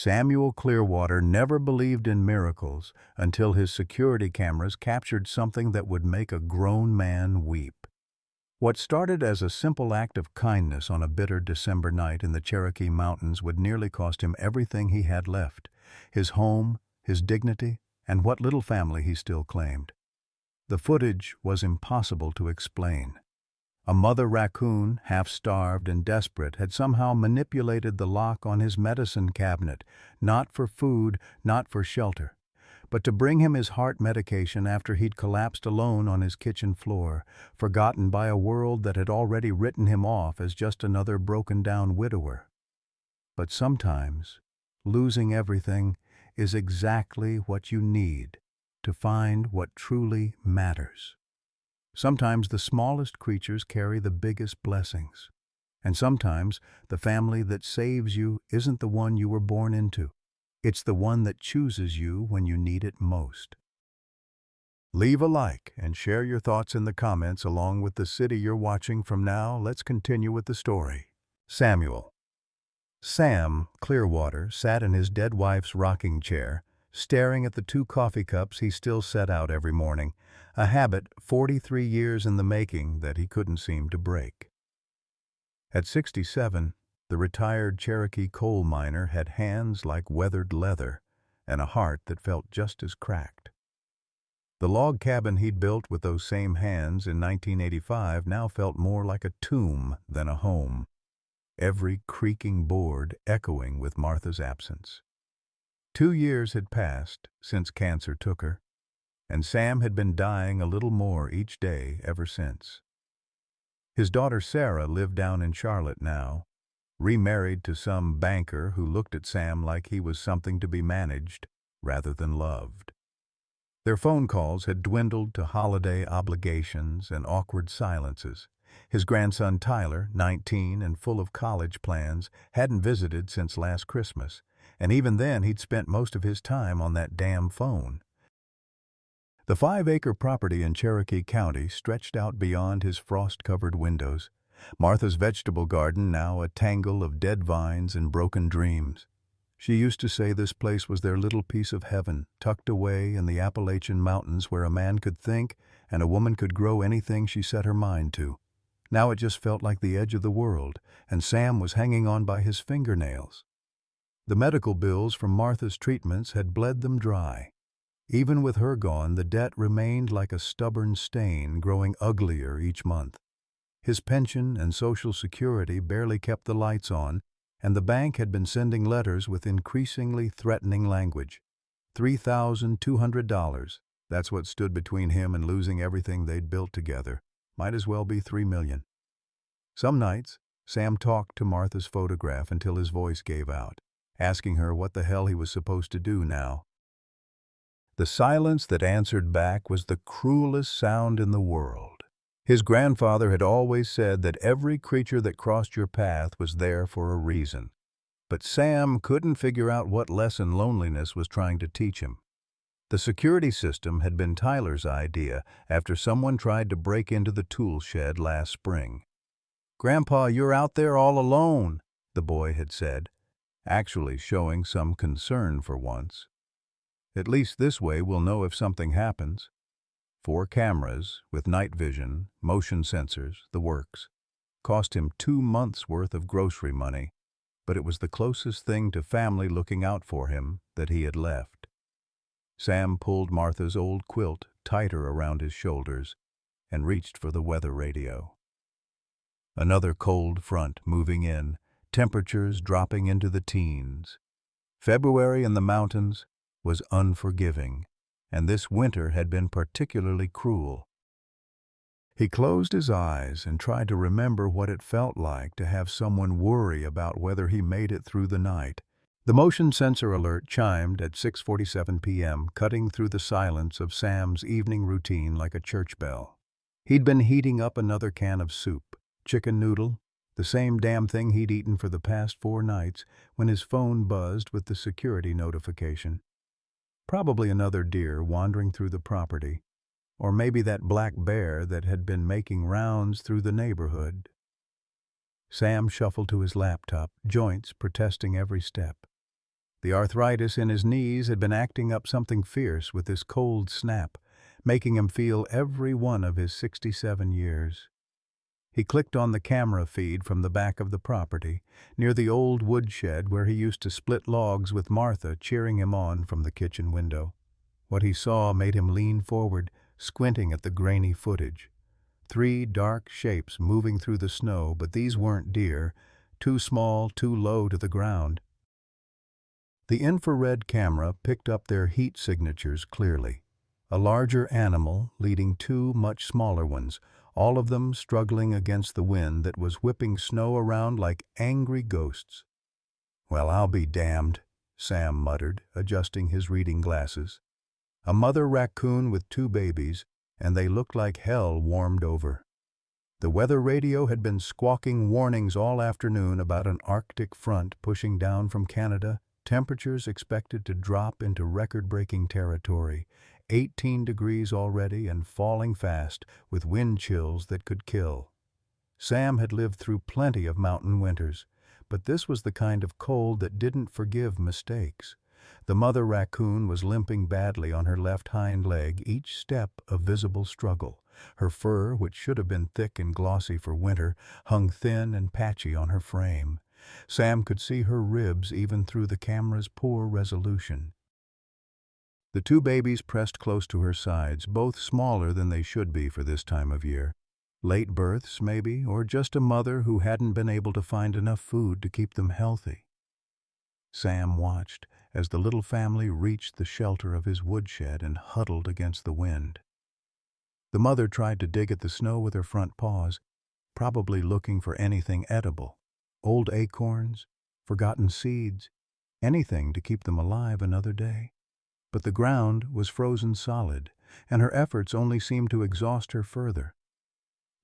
Samuel Clearwater never believed in miracles until his security cameras captured something that would make a grown man weep. What started as a simple act of kindness on a bitter December night in the Cherokee Mountains would nearly cost him everything he had left: his home, his dignity, and what little family he still claimed. The footage was impossible to explain. A mother raccoon, half-starved and desperate, had somehow manipulated the lock on his medicine cabinet, not for food, not for shelter, but to bring him his heart medication after he'd collapsed alone on his kitchen floor, forgotten by a world that had already written him off as just another broken-down widower. But sometimes, losing everything is exactly what you need to find what truly matters. Sometimes the smallest creatures carry the biggest blessings. And sometimes the family that saves you isn't the one you were born into. It's the one that chooses you when you need it most. Leave a like and share your thoughts in the comments along with the city you're watching from now. Let's continue with the story. Samuel. Sam Clearwater sat in his dead wife's rocking chair, staring at the 2 coffee cups he still set out every morning, a habit 43 years in the making that he couldn't seem to break. At 67, the retired Cherokee coal miner had hands like weathered leather and a heart that felt just as cracked. The log cabin he'd built with those same hands in 1985 now felt more like a tomb than a home, every creaking board echoing with Martha's absence. 2 years had passed since cancer took her, and Sam had been dying a little more each day ever since. His daughter Sarah lived down in Charlotte now, remarried to some banker who looked at Sam like he was something to be managed rather than loved. Their phone calls had dwindled to holiday obligations and awkward silences. His grandson Tyler, 19 and full of college plans, hadn't visited since last Christmas, and even then he'd spent most of his time on that damn phone. The 5-acre property in Cherokee County stretched out beyond his frost-covered windows, Martha's vegetable garden now a tangle of dead vines and broken dreams. She used to say this place was their little piece of heaven, tucked away in the Appalachian Mountains where a man could think and a woman could grow anything she set her mind to. Now it just felt like the edge of the world, and Sam was hanging on by his fingernails. The medical bills from Martha's treatments had bled them dry. Even with her gone, the debt remained like a stubborn stain, growing uglier each month. His pension and Social Security barely kept the lights on, and the bank had been sending letters with increasingly threatening language. $3,200, that's what stood between him and losing everything they'd built together. Might as well be $3 million. Some nights, Sam talked to Martha's photograph until his voice gave out, asking her what the hell he was supposed to do now. The silence that answered back was the cruelest sound in the world. His grandfather had always said that every creature that crossed your path was there for a reason. But Sam couldn't figure out what lesson loneliness was trying to teach him. The security system had been Tyler's idea after someone tried to break into the tool shed last spring. "Grandpa, you're out there all alone," the boy had said, actually showing some concern for once. "At least this way we'll know if something happens." 4 cameras, with night vision, motion sensors, the works. Cost him 2 months' worth of grocery money, but it was the closest thing to family looking out for him that he had left. Sam pulled Martha's old quilt tighter around his shoulders and reached for the weather radio. Another cold front moving in, temperatures dropping into the teens. February in the mountains was unforgiving, and this winter had been particularly cruel. He closed his eyes and tried to remember what it felt like to have someone worry about whether he made it through the night. The motion sensor alert chimed at 6:47 p.m., cutting through the silence of Sam's evening routine like a church bell. He'd been heating up another can of soup, chicken noodle, the same damn thing he'd eaten for the past 4 nights, when his phone buzzed with the security notification. Probably another deer wandering through the property, or maybe that black bear that had been making rounds through the neighborhood. Sam shuffled to his laptop, joints protesting every step. The arthritis in his knees had been acting up something fierce with this cold snap, making him feel every one of his 67 years. He clicked on the camera feed from the back of the property, near the old woodshed where he used to split logs with Martha cheering him on from the kitchen window. What he saw made him lean forward, squinting at the grainy footage. 3 dark shapes moving through the snow, but these weren't deer, too small, too low to the ground. The infrared camera picked up their heat signatures clearly. A larger animal leading 2 much smaller ones, all of them struggling against the wind that was whipping snow around like angry ghosts. "Well, I'll be damned," Sam muttered, adjusting his reading glasses. A mother raccoon with 2 babies, and they looked like hell warmed over. The weather radio had been squawking warnings all afternoon about an Arctic front pushing down from Canada, temperatures expected to drop into record-breaking territory, 18 degrees already and falling fast, with wind chills that could kill. Sam had lived through plenty of mountain winters, but this was the kind of cold that didn't forgive mistakes. The mother raccoon was limping badly on her left hind leg, each step a visible struggle. Her fur, which should have been thick and glossy for winter, hung thin and patchy on her frame. Sam could see her ribs even through the camera's poor resolution. The 2 babies pressed close to her sides, both smaller than they should be for this time of year. Late births, maybe, or just a mother who hadn't been able to find enough food to keep them healthy. Sam watched as the little family reached the shelter of his woodshed and huddled against the wind. The mother tried to dig at the snow with her front paws, probably looking for anything edible. Old acorns, forgotten seeds, anything to keep them alive another day. But the ground was frozen solid, and her efforts only seemed to exhaust her further.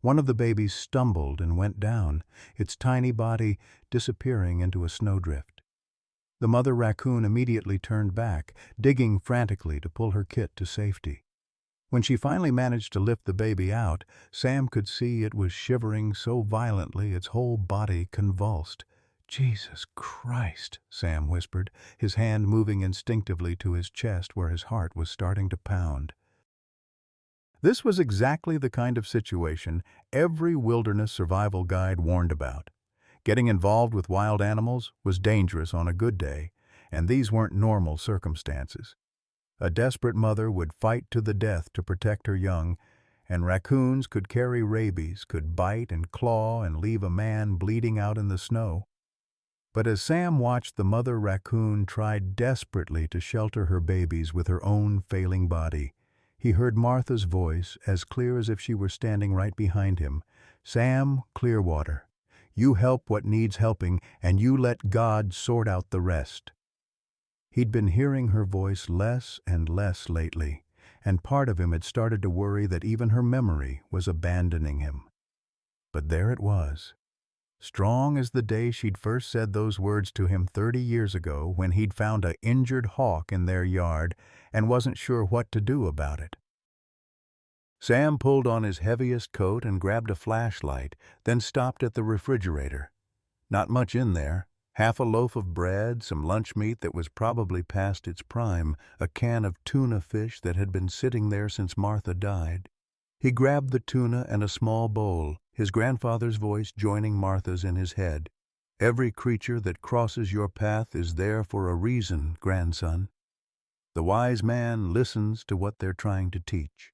One of the babies stumbled and went down, its tiny body disappearing into a snowdrift. The mother raccoon immediately turned back, digging frantically to pull her kit to safety. When she finally managed to lift the baby out, Sam could see it was shivering so violently its whole body convulsed. "Jesus Christ," Sam whispered, his hand moving instinctively to his chest where his heart was starting to pound. This was exactly the kind of situation every wilderness survival guide warned about. Getting involved with wild animals was dangerous on a good day, and these weren't normal circumstances. A desperate mother would fight to the death to protect her young, and raccoons could carry rabies, could bite and claw and leave a man bleeding out in the snow. But as Sam watched the mother raccoon try desperately to shelter her babies with her own failing body, he heard Martha's voice as clear as if she were standing right behind him. "Sam Clearwater, you help what needs helping, and you let God sort out the rest." He'd been hearing her voice less and less lately, and part of him had started to worry that even her memory was abandoning him. But there it was, strong as the day she'd first said those words to him 30 years ago when he'd found an injured hawk in their yard and wasn't sure what to do about it. Sam pulled on his heaviest coat and grabbed a flashlight, then stopped at the refrigerator. Not much in there. Half a loaf of bread, some lunch meat that was probably past its prime, a can of tuna fish that had been sitting there since Martha died. He grabbed the tuna and a small bowl, his grandfather's voice joining Martha's in his head. "Every creature that crosses your path is there for a reason, grandson. The wise man listens to what they're trying to teach."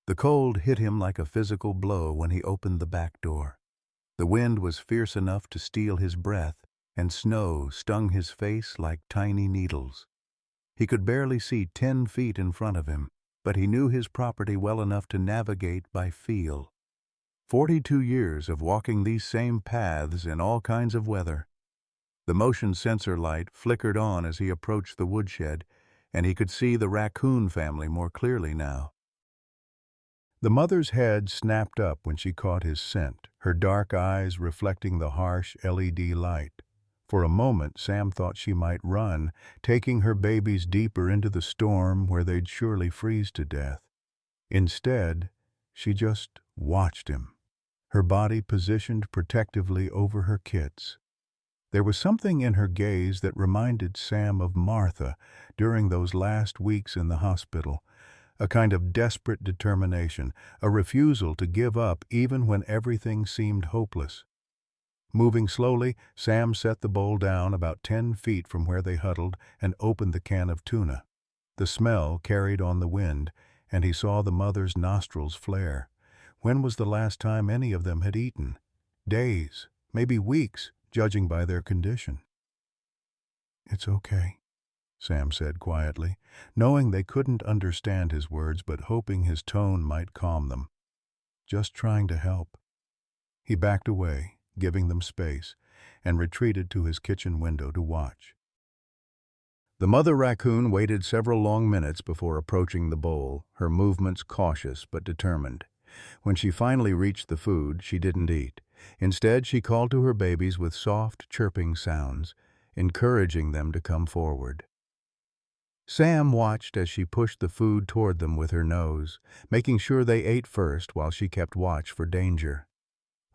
The cold hit him like a physical blow when he opened the back door. The wind was fierce enough to steal his breath, and snow stung his face like tiny needles. He could barely see 10 feet in front of him, but he knew his property well enough to navigate by feel. 42 years of walking these same paths in all kinds of weather. The motion sensor light flickered on as he approached the woodshed, and he could see the raccoon family more clearly now. The mother's head snapped up when she caught his scent, her dark eyes reflecting the harsh LED light. For a moment, Sam thought she might run, taking her babies deeper into the storm where they'd surely freeze to death. Instead, she just watched him, her body positioned protectively over her kits. There was something in her gaze that reminded Sam of Martha during those last weeks in the hospital, a kind of desperate determination, a refusal to give up even when everything seemed hopeless. Moving slowly, Sam set the bowl down about 10 feet from where they huddled and opened the can of tuna. The smell carried on the wind, and he saw the mother's nostrils flare. When was the last time any of them had eaten? Days, maybe weeks, judging by their condition. "It's okay," Sam said quietly, knowing they couldn't understand his words but hoping his tone might calm them. "Just trying to help." He backed away, giving them space, and retreated to his kitchen window to watch. The mother raccoon waited several long minutes before approaching the bowl, her movements cautious but determined. When she finally reached the food, she didn't eat. Instead, she called to her babies with soft, chirping sounds, encouraging them to come forward. Sam watched as she pushed the food toward them with her nose, making sure they ate first while she kept watch for danger.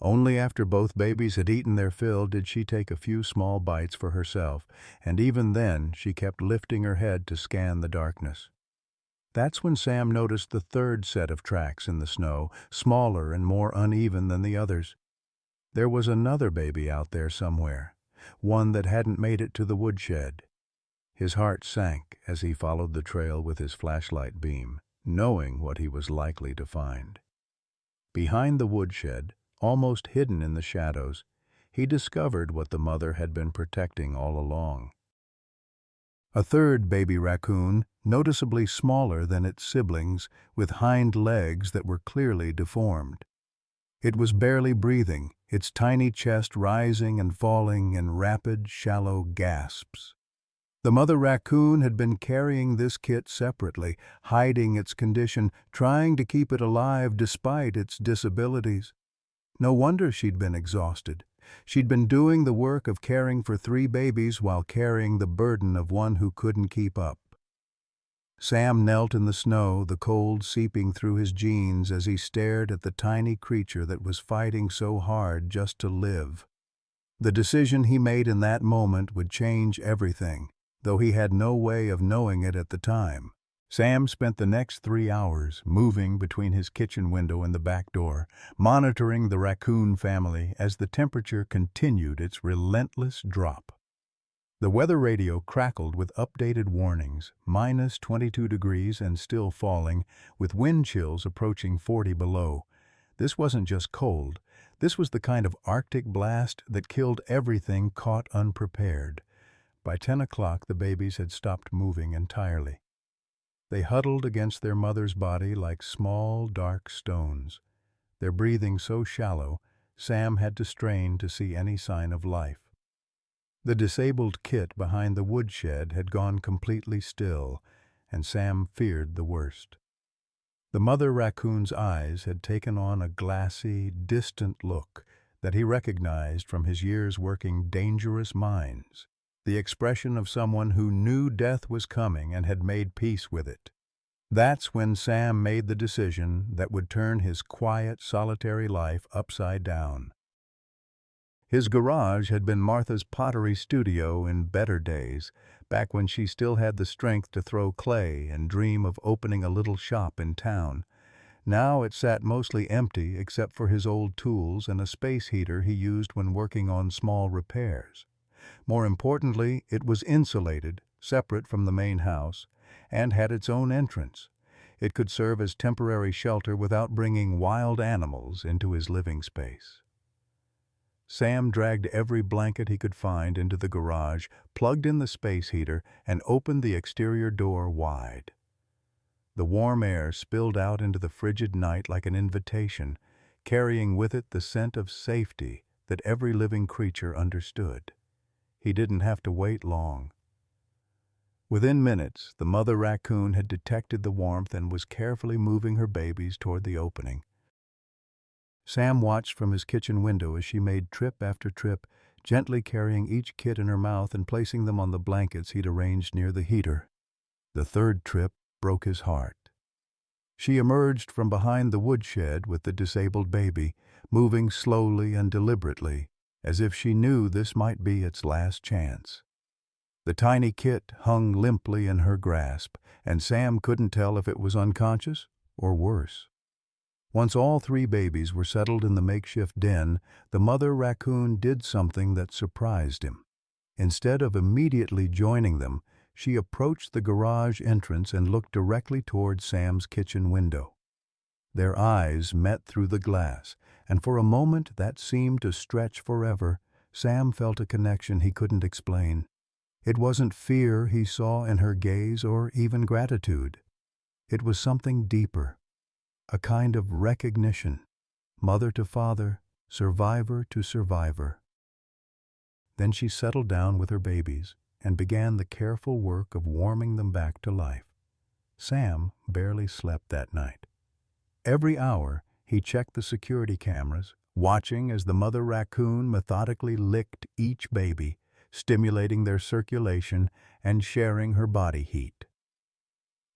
Only after both babies had eaten their fill did she take a few small bites for herself, and even then she kept lifting her head to scan the darkness. That's when Sam noticed the third set of tracks in the snow, smaller and more uneven than the others. There was another baby out there somewhere, one that hadn't made it to the woodshed. His heart sank as he followed the trail with his flashlight beam, knowing what he was likely to find. Behind the woodshed, almost hidden in the shadows, he discovered what the mother had been protecting all along. A third baby raccoon, noticeably smaller than its siblings, with hind legs that were clearly deformed. It was barely breathing, its tiny chest rising and falling in rapid, shallow gasps. The mother raccoon had been carrying this kit separately, hiding its condition, trying to keep it alive despite its disabilities. No wonder she'd been exhausted. She'd been doing the work of caring for 3 babies while carrying the burden of one who couldn't keep up. Sam knelt in the snow, the cold seeping through his jeans as he stared at the tiny creature that was fighting so hard just to live. The decision he made in that moment would change everything, though he had no way of knowing it at the time. Sam spent the next 3 hours moving between his kitchen window and the back door, monitoring the raccoon family as the temperature continued its relentless drop. The weather radio crackled with updated warnings, minus 22 degrees and still falling, with wind chills approaching 40 below. This wasn't just cold. This was the kind of Arctic blast that killed everything caught unprepared. By 10 o'clock, the babies had stopped moving entirely. They huddled against their mother's body like small, dark stones. Their breathing so shallow, Sam had to strain to see any sign of life. The disabled kit behind the woodshed had gone completely still, and Sam feared the worst. The mother raccoon's eyes had taken on a glassy, distant look that he recognized from his years working dangerous mines, the expression of someone who knew death was coming and had made peace with it. That's when Sam made the decision that would turn his quiet, solitary life upside down. His garage had been Martha's pottery studio in better days, back when she still had the strength to throw clay and dream of opening a little shop in town. Now it sat mostly empty except for his old tools and a space heater he used when working on small repairs. More importantly, it was insulated, separate from the main house, and had its own entrance. It could serve as temporary shelter without bringing wild animals into his living space. Sam dragged every blanket he could find into the garage, plugged in the space heater, and opened the exterior door wide. The warm air spilled out into the frigid night like an invitation, carrying with it the scent of safety that every living creature understood. He didn't have to wait long. Within minutes, the mother raccoon had detected the warmth and was carefully moving her babies toward the opening. Sam watched from his kitchen window as she made trip after trip, gently carrying each kit in her mouth and placing them on the blankets he'd arranged near the heater. The third trip broke his heart. She emerged from behind the woodshed with the disabled baby, moving slowly and deliberately, as if she knew this might be its last chance. The tiny kit hung limply in her grasp, and Sam couldn't tell if it was unconscious or worse. Once all three babies were settled in the makeshift den, the mother raccoon did something that surprised him. Instead of immediately joining them, she approached the garage entrance and looked directly toward Sam's kitchen window. Their eyes met through the glass, and for a moment that seemed to stretch forever. Sam felt a connection he couldn't explain. It wasn't fear he saw in her gaze or even gratitude. It was something deeper, a kind of recognition, mother to father, survivor to survivor. Then she settled down with her babies and began the careful work of warming them back to life. Sam barely slept that night. Every hour, he checked the security cameras, watching as the mother raccoon methodically licked each baby, stimulating their circulation and sharing her body heat.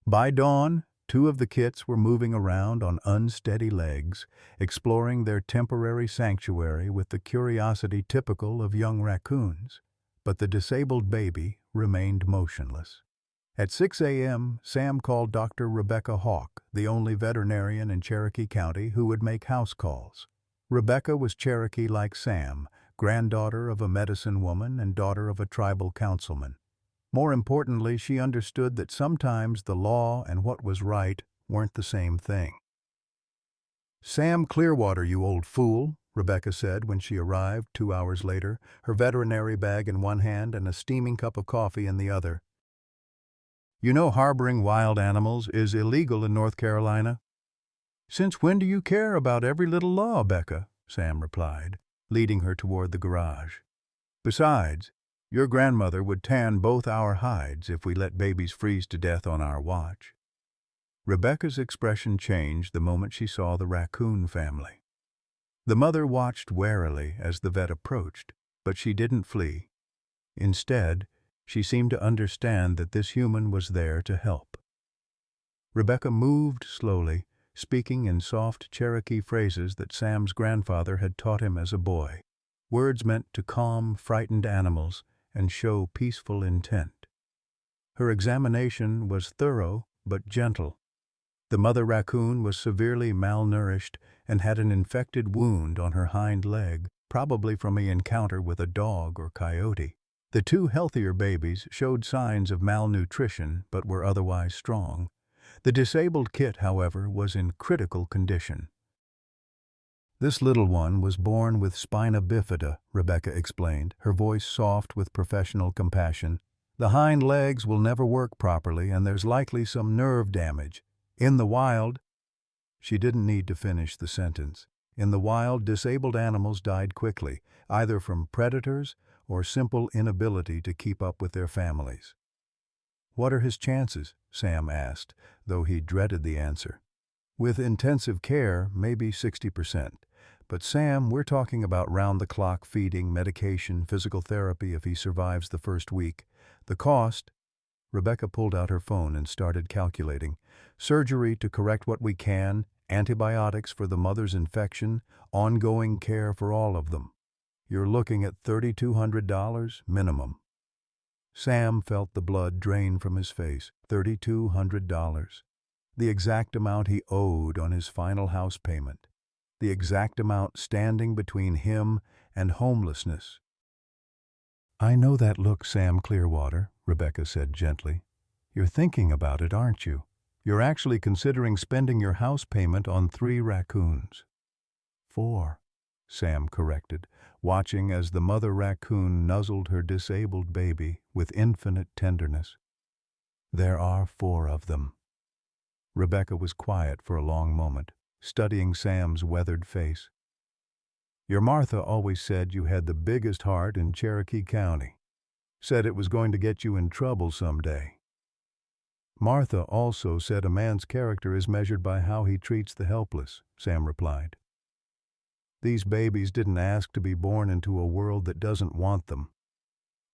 By dawn, two of the kits were moving around on unsteady legs, exploring their temporary sanctuary with the curiosity typical of young raccoons. But the disabled baby remained motionless. At 6 a.m., Sam called Dr. Rebecca Hawk, the only veterinarian in Cherokee County who would make house calls. Rebecca was Cherokee like Sam, granddaughter of a medicine woman and daughter of a tribal councilman. More importantly, she understood that sometimes the law and what was right weren't the same thing. "Sam Clearwater, you old fool," Rebecca said when she arrived 2 hours later, her veterinary bag in one hand and a steaming cup of coffee in the other. "You know harboring wild animals is illegal in North Carolina?" "Since when do you care about every little law, Becca?" Sam replied, leading her toward the garage. "Besides, your grandmother would tan both our hides if we let babies freeze to death on our watch." Rebecca's expression changed the moment she saw the raccoon family. The mother watched warily as the vet approached, but she didn't flee. Instead, she seemed to understand that this human was there to help. Rebecca moved slowly, speaking in soft Cherokee phrases that Sam's grandfather had taught him as a boy, words meant to calm frightened animals and show peaceful intent. Her examination was thorough but gentle. The mother raccoon was severely malnourished and had an infected wound on her hind leg, probably from an encounter with a dog or coyote. The two healthier babies showed signs of malnutrition but were otherwise strong. The disabled kit, however, was in critical condition. "This little one was born with spina bifida," Rebecca explained, her voice soft with professional compassion. "The hind legs will never work properly and there's likely some nerve damage. In the wild—" She didn't need to finish the sentence. In the wild, disabled animals died quickly, either from predators or simple inability to keep up with their families. "What are his chances?" Sam asked, though he dreaded the answer. "With intensive care, maybe 60%. But Sam, we're talking about round-the-clock feeding, medication, physical therapy if he survives the first week. The cost—" Rebecca pulled out her phone and started calculating. "Surgery to correct what we can, antibiotics for the mother's infection, ongoing care for all of them. You're looking at $3,200 minimum." Sam felt the blood drain from his face. $3,200. The exact amount he owed on his final house payment. The exact amount standing between him and homelessness. "I know that look, Sam Clearwater," Rebecca said gently. "You're thinking about it, aren't you? You're actually considering spending your house payment on 3 raccoons." "4," Sam corrected, watching as the mother raccoon nuzzled her disabled baby with infinite tenderness. "There are 4 of them." Rebecca was quiet for a long moment, studying Sam's weathered face. "Your Martha always said you had the biggest heart in Cherokee County. Said it was going to get you in trouble someday." "Martha also said a man's character is measured by how he treats the helpless," Sam replied. "These babies didn't ask to be born into a world that doesn't want them.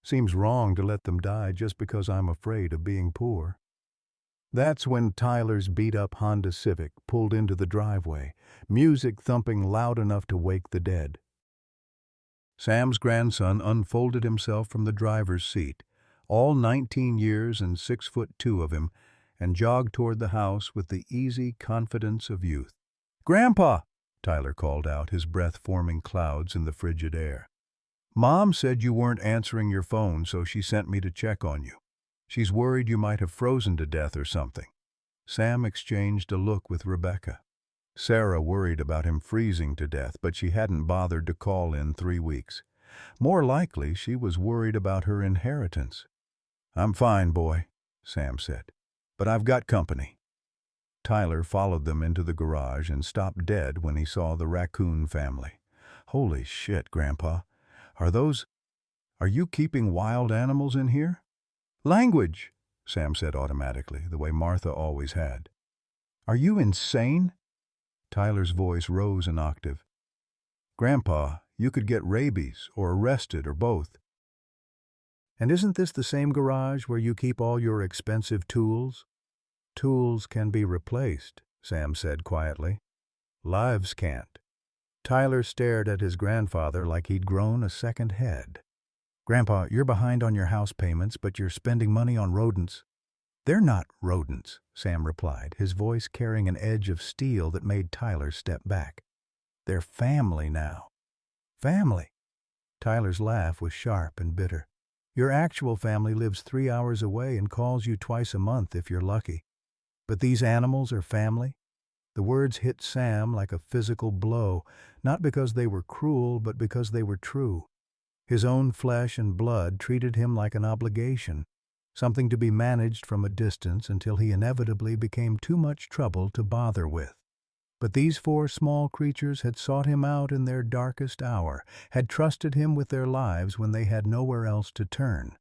Seems wrong to let them die just because I'm afraid of being poor." That's when Tyler's beat-up Honda Civic pulled into the driveway, music thumping loud enough to wake the dead. Sam's grandson unfolded himself from the driver's seat, all 19 years and 6'2" of him, and jogged toward the house with the easy confidence of youth. "Grandpa!" Tyler called out, his breath forming clouds in the frigid air. "Mom said you weren't answering your phone, so she sent me to check on you. She's worried you might have frozen to death or something." Sam exchanged a look with Rebecca. Sarah worried about him freezing to death, but she hadn't bothered to call in 3 weeks. More likely, she was worried about her inheritance. "I'm fine, boy," Sam said, "but I've got company." Tyler followed them into the garage and stopped dead when he saw the Raccoon family. "Holy shit, Grandpa. Are you keeping wild animals in here?" "Language," Sam said automatically, the way Martha always had. "Are you insane?" Tyler's voice rose an octave. "Grandpa, you could get rabies or arrested or both." "And isn't this the same garage where you keep all your expensive tools?" "Tools can be replaced," Sam said quietly. "Lives can't." Tyler stared at his grandfather like he'd grown a second head. "Grandpa, you're behind on your house payments, but you're spending money on rodents." "They're not rodents," Sam replied, his voice carrying an edge of steel that made Tyler step back. "They're family now." "Family?" Tyler's laugh was sharp and bitter. "Your actual family lives 3 hours away and calls you twice a month if you're lucky. But these animals are family?" The words hit Sam like a physical blow, not because they were cruel, but because they were true. His own flesh and blood treated him like an obligation, something to be managed from a distance until he inevitably became too much trouble to bother with. But these 4 small creatures had sought him out in their darkest hour, had trusted him with their lives when they had nowhere else to turn.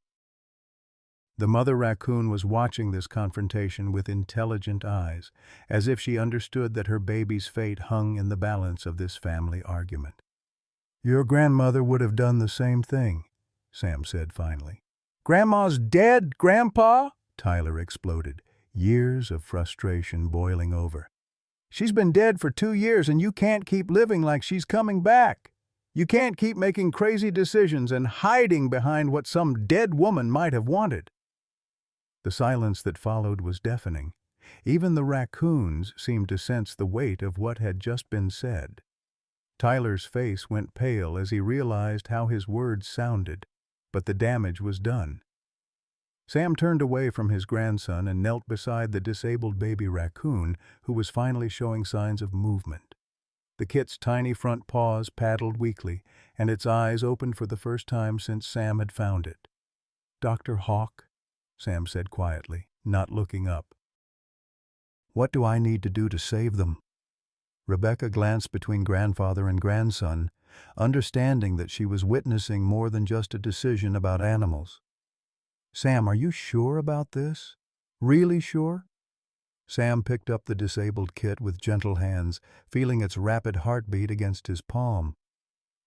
The mother raccoon was watching this confrontation with intelligent eyes, as if she understood that her baby's fate hung in the balance of this family argument. "Your grandmother would have done the same thing," Sam said finally. "Grandma's dead, Grandpa!" Tyler exploded, years of frustration boiling over. "She's been dead for 2 years, and you can't keep living like she's coming back. You can't keep making crazy decisions and hiding behind what some dead woman might have wanted." The silence that followed was deafening. Even the raccoons seemed to sense the weight of what had just been said. Tyler's face went pale as he realized how his words sounded, but the damage was done. Sam turned away from his grandson and knelt beside the disabled baby raccoon, who was finally showing signs of movement. The kit's tiny front paws paddled weakly, and its eyes opened for the first time since Sam had found it. "Dr. Hawk," Sam said quietly, not looking up. "What do I need to do to save them?" Rebecca glanced between grandfather and grandson, understanding that she was witnessing more than just a decision about animals. "Sam, are you sure about this? Really sure?" Sam picked up the disabled kit with gentle hands, feeling its rapid heartbeat against his palm.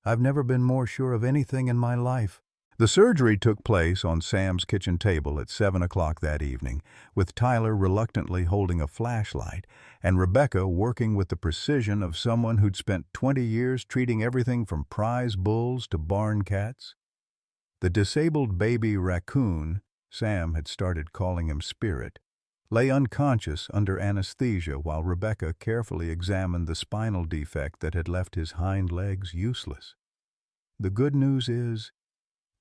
"I've never been more sure of anything in my life." The surgery took place on Sam's kitchen table at 7 o'clock that evening, with Tyler reluctantly holding a flashlight and Rebecca working with the precision of someone who'd spent 20 years treating everything from prize bulls to barn cats. The disabled baby raccoon, Sam had started calling him Spirit, lay unconscious under anesthesia while Rebecca carefully examined the spinal defect that had left his hind legs useless. "The good news is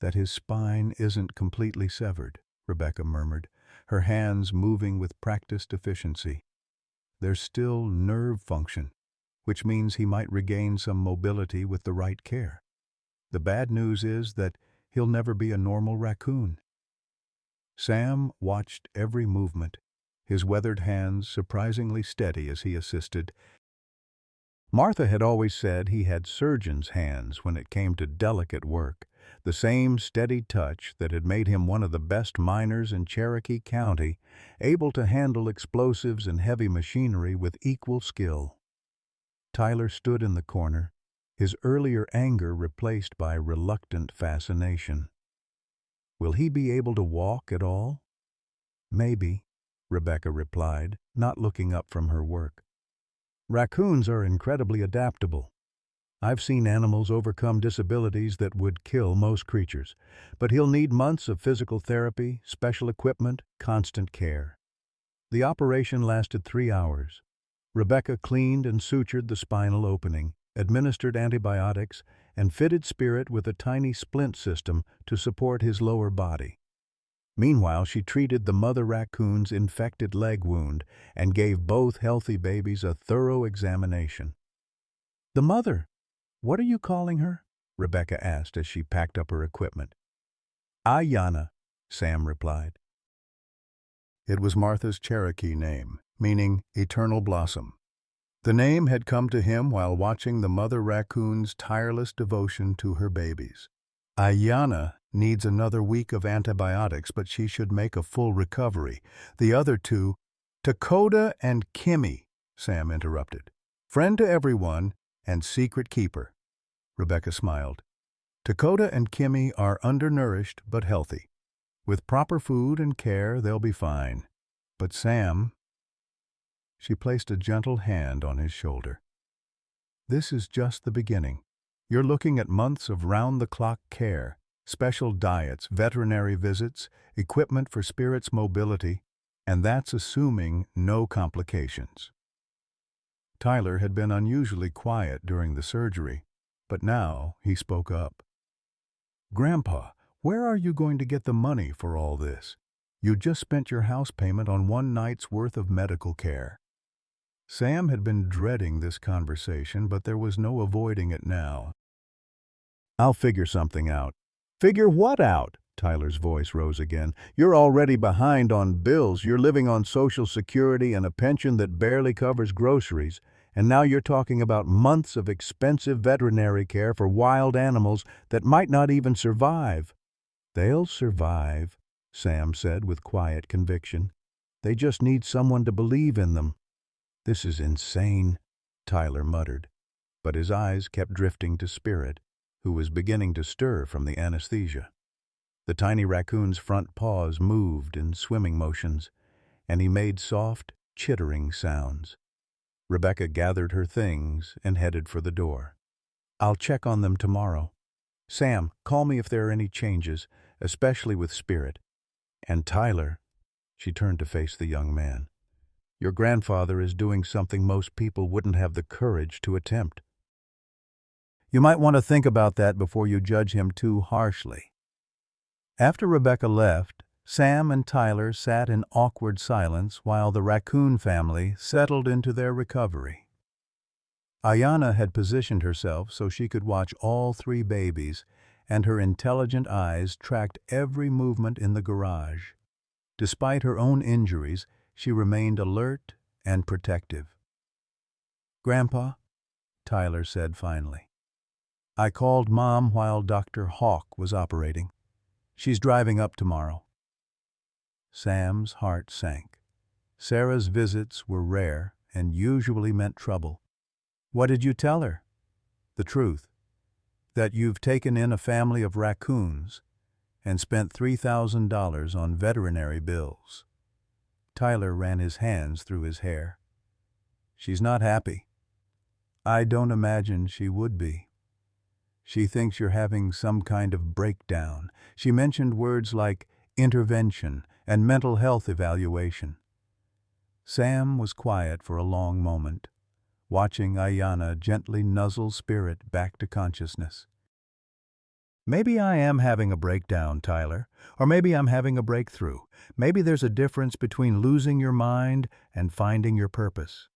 that his spine isn't completely severed," Rebecca murmured, her hands moving with practiced efficiency. "There's still nerve function, which means he might regain some mobility with the right care. The bad news is that he'll never be a normal raccoon." Sam watched every movement, his weathered hands surprisingly steady as he assisted. Martha had always said he had surgeon's hands when it came to delicate work, the same steady touch that had made him one of the best miners in Cherokee County, able to handle explosives and heavy machinery with equal skill. Tyler stood in the corner, his earlier anger replaced by reluctant fascination. Will he be able to walk at all? "Maybe," Rebecca replied, not looking up from her work. "Raccoons are incredibly adaptable. I've seen animals overcome disabilities that would kill most creatures, but he'll need months of physical therapy, special equipment, constant care. The operation lasted 3 hours. Rebecca cleaned and sutured the spinal opening, administered antibiotics, and fitted Spirit with a tiny splint system to support his lower body. Meanwhile, she treated the mother raccoon's infected leg wound and gave both healthy babies a thorough examination. "The mother, what are you calling her?" Rebecca asked as she packed up her equipment. "Ayana," Sam replied. It was Martha's Cherokee name, meaning eternal blossom. The name had come to him while watching the mother raccoon's tireless devotion to her babies. Ayana needs another week of antibiotics, but she should make a full recovery. The other two— "Dakota and Kimmy," Sam interrupted. "Friend to everyone and secret keeper." Rebecca smiled. "Dakota and Kimmy are undernourished but healthy. With proper food and care, they'll be fine. But Sam—" She placed a gentle hand on his shoulder. "This is just the beginning. You're looking at months of round-the-clock care, special diets, veterinary visits, equipment for Spirit's mobility, and that's assuming no complications." Tyler had been unusually quiet during the surgery, but now he spoke up. "Grandpa, where are you going to get the money for all this? You just spent your house payment on one night's worth of medical care." Sam had been dreading this conversation, but there was no avoiding it now. "I'll figure something out." "Figure what out?" Tyler's voice rose again. "You're already behind on bills. You're living on Social Security and a pension that barely covers groceries. And now you're talking about months of expensive veterinary care for wild animals that might not even survive." "They'll survive," Sam said with quiet conviction. "They just need someone to believe in them." "This is insane," Tyler muttered, but his eyes kept drifting to Spirit, who was beginning to stir from the anesthesia. The tiny raccoon's front paws moved in swimming motions, and he made soft, chittering sounds. Rebecca gathered her things and headed for the door. "I'll check on them tomorrow. Sam, call me if there are any changes, especially with Spirit. And Tyler," she turned to face the young man, "your grandfather is doing something most people wouldn't have the courage to attempt. You might want to think about that before you judge him too harshly." After Rebecca left, Sam and Tyler sat in awkward silence while the raccoon family settled into their recovery. Ayana had positioned herself so she could watch all three babies, and her intelligent eyes tracked every movement in the garage. Despite her own injuries, she remained alert and protective. "Grandpa," Tyler said finally, "I called Mom while Dr. Hawk was operating. She's driving up tomorrow." Sam's heart sank. Sarah's visits were rare and usually meant trouble. "What did you tell her?" "The truth. That you've taken in a family of raccoons and spent $3,000 on veterinary bills." Tyler ran his hands through his hair. "She's not happy." "I don't imagine she would be. She thinks you're having some kind of breakdown. She mentioned words like intervention and mental health evaluation." Sam was quiet for a long moment, watching Ayana gently nuzzle Spirit back to consciousness. "Maybe I am having a breakdown, Tyler, or maybe I'm having a breakthrough. Maybe there's a difference between losing your mind and finding your purpose."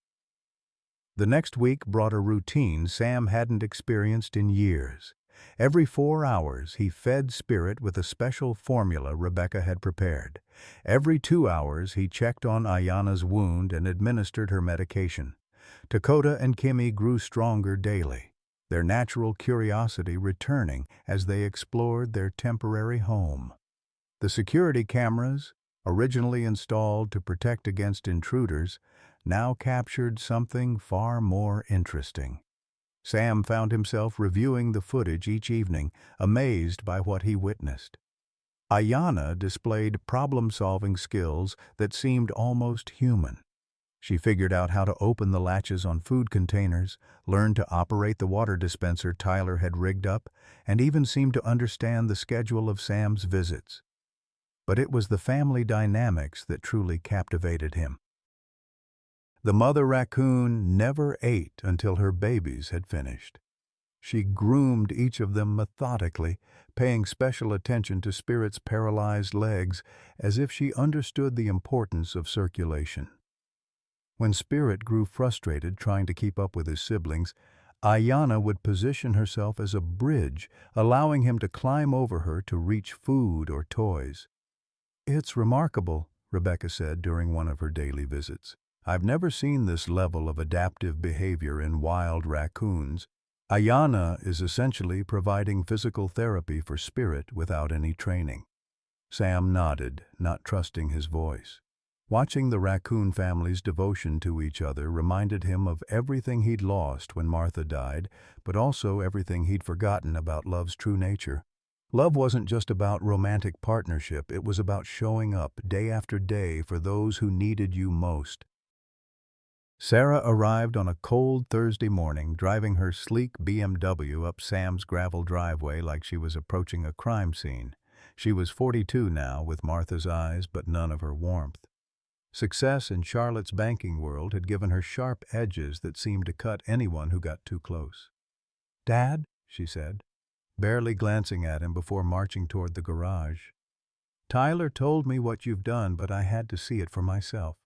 The next week brought a routine Sam hadn't experienced in years. Every 4 hours, he fed Spirit with a special formula Rebecca had prepared. Every 2 hours, he checked on Ayana's wound and administered her medication. Dakota and Kimmy grew stronger daily, their natural curiosity returning as they explored their temporary home. The security cameras, originally installed to protect against intruders, now captured something far more interesting. Sam found himself reviewing the footage each evening, amazed by what he witnessed. Ayana displayed problem-solving skills that seemed almost human. She figured out how to open the latches on food containers, learned to operate the water dispenser Tyler had rigged up, and even seemed to understand the schedule of Sam's visits. But it was the family dynamics that truly captivated him. The mother raccoon never ate until her babies had finished. She groomed each of them methodically, paying special attention to Spirit's paralyzed legs as if she understood the importance of circulation. When Spirit grew frustrated trying to keep up with his siblings, Ayana would position herself as a bridge, allowing him to climb over her to reach food or toys. "It's remarkable," Rebecca said during one of her daily visits. "I've never seen this level of adaptive behavior in wild raccoons. Ayana is essentially providing physical therapy for Spirit without any training." Sam nodded, not trusting his voice. Watching the raccoon family's devotion to each other reminded him of everything he'd lost when Martha died, but also everything he'd forgotten about love's true nature. Love wasn't just about romantic partnership, it was about showing up day after day for those who needed you most. Sarah arrived on a cold Thursday morning, driving her sleek BMW up Sam's gravel driveway like she was approaching a crime scene. She was 42 now, with Martha's eyes but none of her warmth. Success in Charlotte's banking world had given her sharp edges that seemed to cut anyone who got too close. "Dad," she said, barely glancing at him before marching toward the garage. "Tyler told me what you've done, but I had to see it for myself."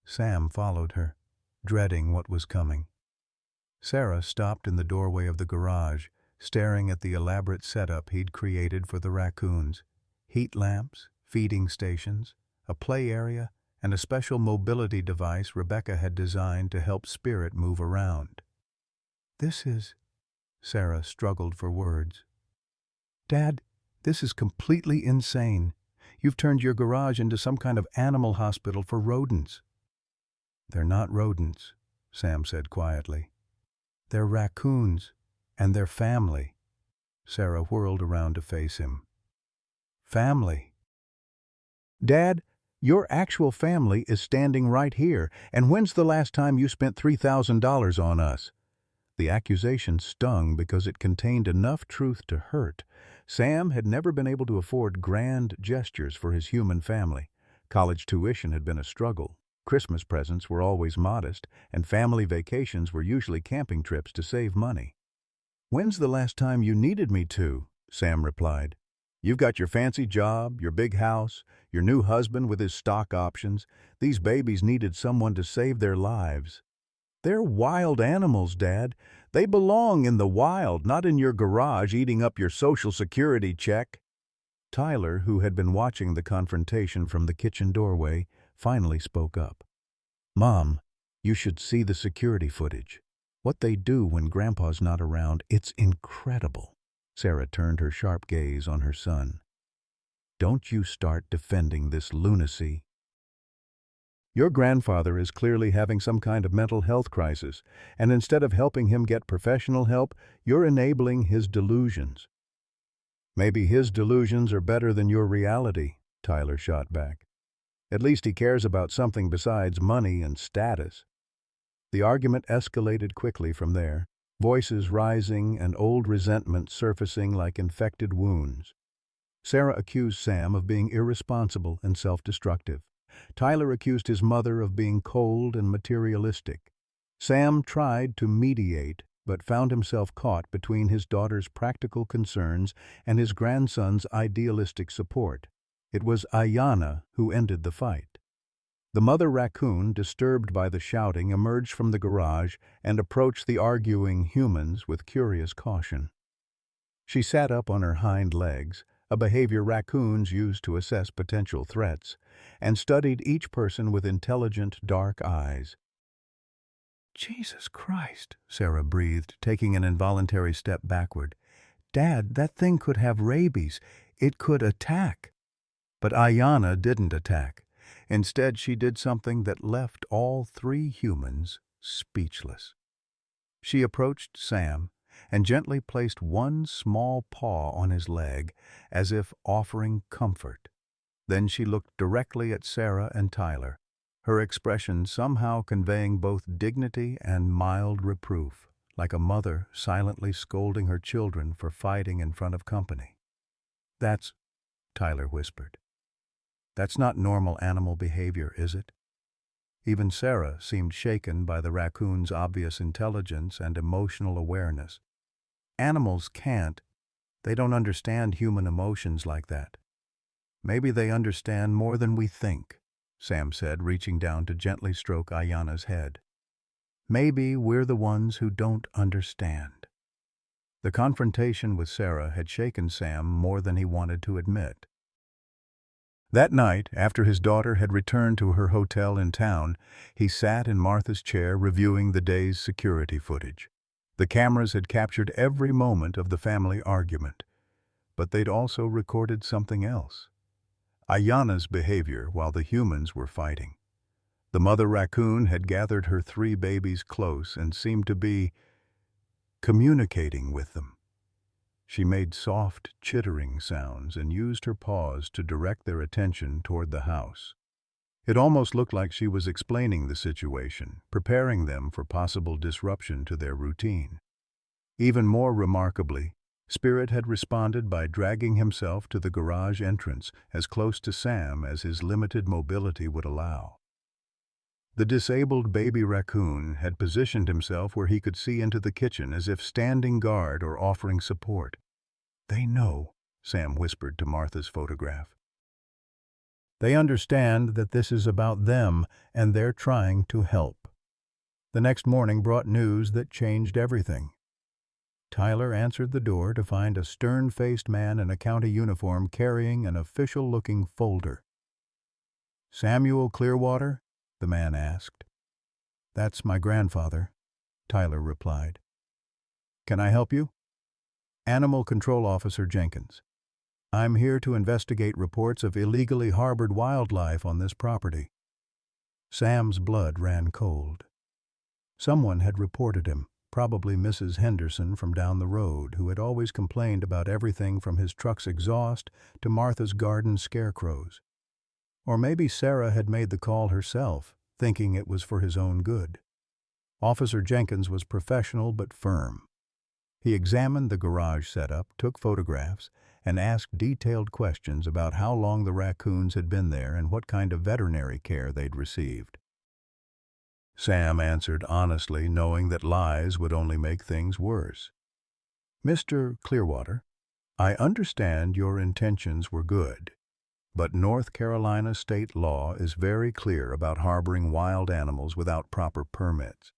Sam followed her, dreading what was coming. Sarah stopped in the doorway of the garage, staring at the elaborate setup he'd created for the raccoons. Heat lamps, feeding stations, a play area, and a special mobility device Rebecca had designed to help Spirit move around. "This is—" Sarah struggled for words. "Dad, this is completely insane. You've turned your garage into some kind of animal hospital for rodents." "They're not rodents," Sam said quietly. "They're raccoons, and they're family." Sarah whirled around to face him. "Family?" "Dad, your actual family is standing right here, and when's the last time you spent $3,000 on us?" The accusation stung because it contained enough truth to hurt. Sam had never been able to afford grand gestures for his human family. College tuition had been a struggle. Christmas presents were always modest, and family vacations were usually camping trips to save money. "When's the last time you needed me to?" Sam replied. "You've got your fancy job, your big house, your new husband with his stock options. These babies needed someone to save their lives." "They're wild animals, Dad. They belong in the wild, not in your garage eating up your Social Security check." Tyler, who had been watching the confrontation from the kitchen doorway, finally spoke up. "Mom, you should see the security footage. What they do when Grandpa's not around, it's incredible." Sarah turned her sharp gaze on her son. "Don't you start defending this lunacy. Your grandfather is clearly having some kind of mental health crisis, and instead of helping him get professional help, you're enabling his delusions." "Maybe his delusions are better than your reality," Tyler shot back. "At least he cares about something besides money and status." The argument escalated quickly from there, voices rising and old resentment surfacing like infected wounds. Sarah accused Sam of being irresponsible and self-destructive. Tyler accused his mother of being cold and materialistic. Sam tried to mediate, but found himself caught between his daughter's practical concerns and his grandson's idealistic support. It was Ayana who ended the fight. The mother raccoon, disturbed by the shouting, emerged from the garage and approached the arguing humans with curious caution. She sat up on her hind legs, a behavior raccoons use to assess potential threats, and studied each person with intelligent, dark eyes. "Jesus Christ," Sarah breathed, taking an involuntary step backward. "Dad, that thing could have rabies. It could attack." But Ayana didn't attack. Instead, she did something that left all three humans speechless. She approached Sam and gently placed one small paw on his leg, as if offering comfort. Then she looked directly at Sarah and Tyler, her expression somehow conveying both dignity and mild reproof, like a mother silently scolding her children for fighting in front of company. "That's," Tyler whispered. "That's not normal animal behavior, is it?" Even Sarah seemed shaken by the raccoon's obvious intelligence and emotional awareness. "Animals can't. They don't understand human emotions like that." "Maybe they understand more than we think," Sam said, reaching down to gently stroke Ayanna's head. "Maybe we're the ones who don't understand." The confrontation with Sarah had shaken Sam more than he wanted to admit. That night, after his daughter had returned to her hotel in town, he sat in Martha's chair reviewing the day's security footage. The cameras had captured every moment of the family argument, but they'd also recorded something else. Ayanna's behavior while the humans were fighting. The mother raccoon had gathered her 3 babies close and seemed to be communicating with them. She made soft, chittering sounds and used her paws to direct their attention toward the house. It almost looked like she was explaining the situation, preparing them for possible disruption to their routine. Even more remarkably, Spirit had responded by dragging himself to the garage entrance as close to Sam as his limited mobility would allow. The disabled baby raccoon had positioned himself where he could see into the kitchen as if standing guard or offering support. "They know," Sam whispered to Martha's photograph. "They understand that this is about them and they're trying to help." The next morning brought news that changed everything. Tyler answered the door to find a stern-faced man in a county uniform carrying an official-looking folder. "Samuel Clearwater?" the man asked. "That's my grandfather," Tyler replied. "Can I help you?" "Animal Control Officer Jenkins. I'm here to investigate reports of illegally harbored wildlife on this property." Sam's blood ran cold. Someone had reported him, probably Mrs. Henderson from down the road, who had always complained about everything from his truck's exhaust to Martha's garden scarecrows. Or maybe Sarah had made the call herself, thinking it was for his own good. Officer Jenkins was professional but firm. He examined the garage setup, took photographs, and asked detailed questions about how long the raccoons had been there and what kind of veterinary care they'd received. Sam answered honestly, knowing that lies would only make things worse. "Mr. Clearwater, I understand your intentions were good, but North Carolina state law is very clear about harboring wild animals without proper permits.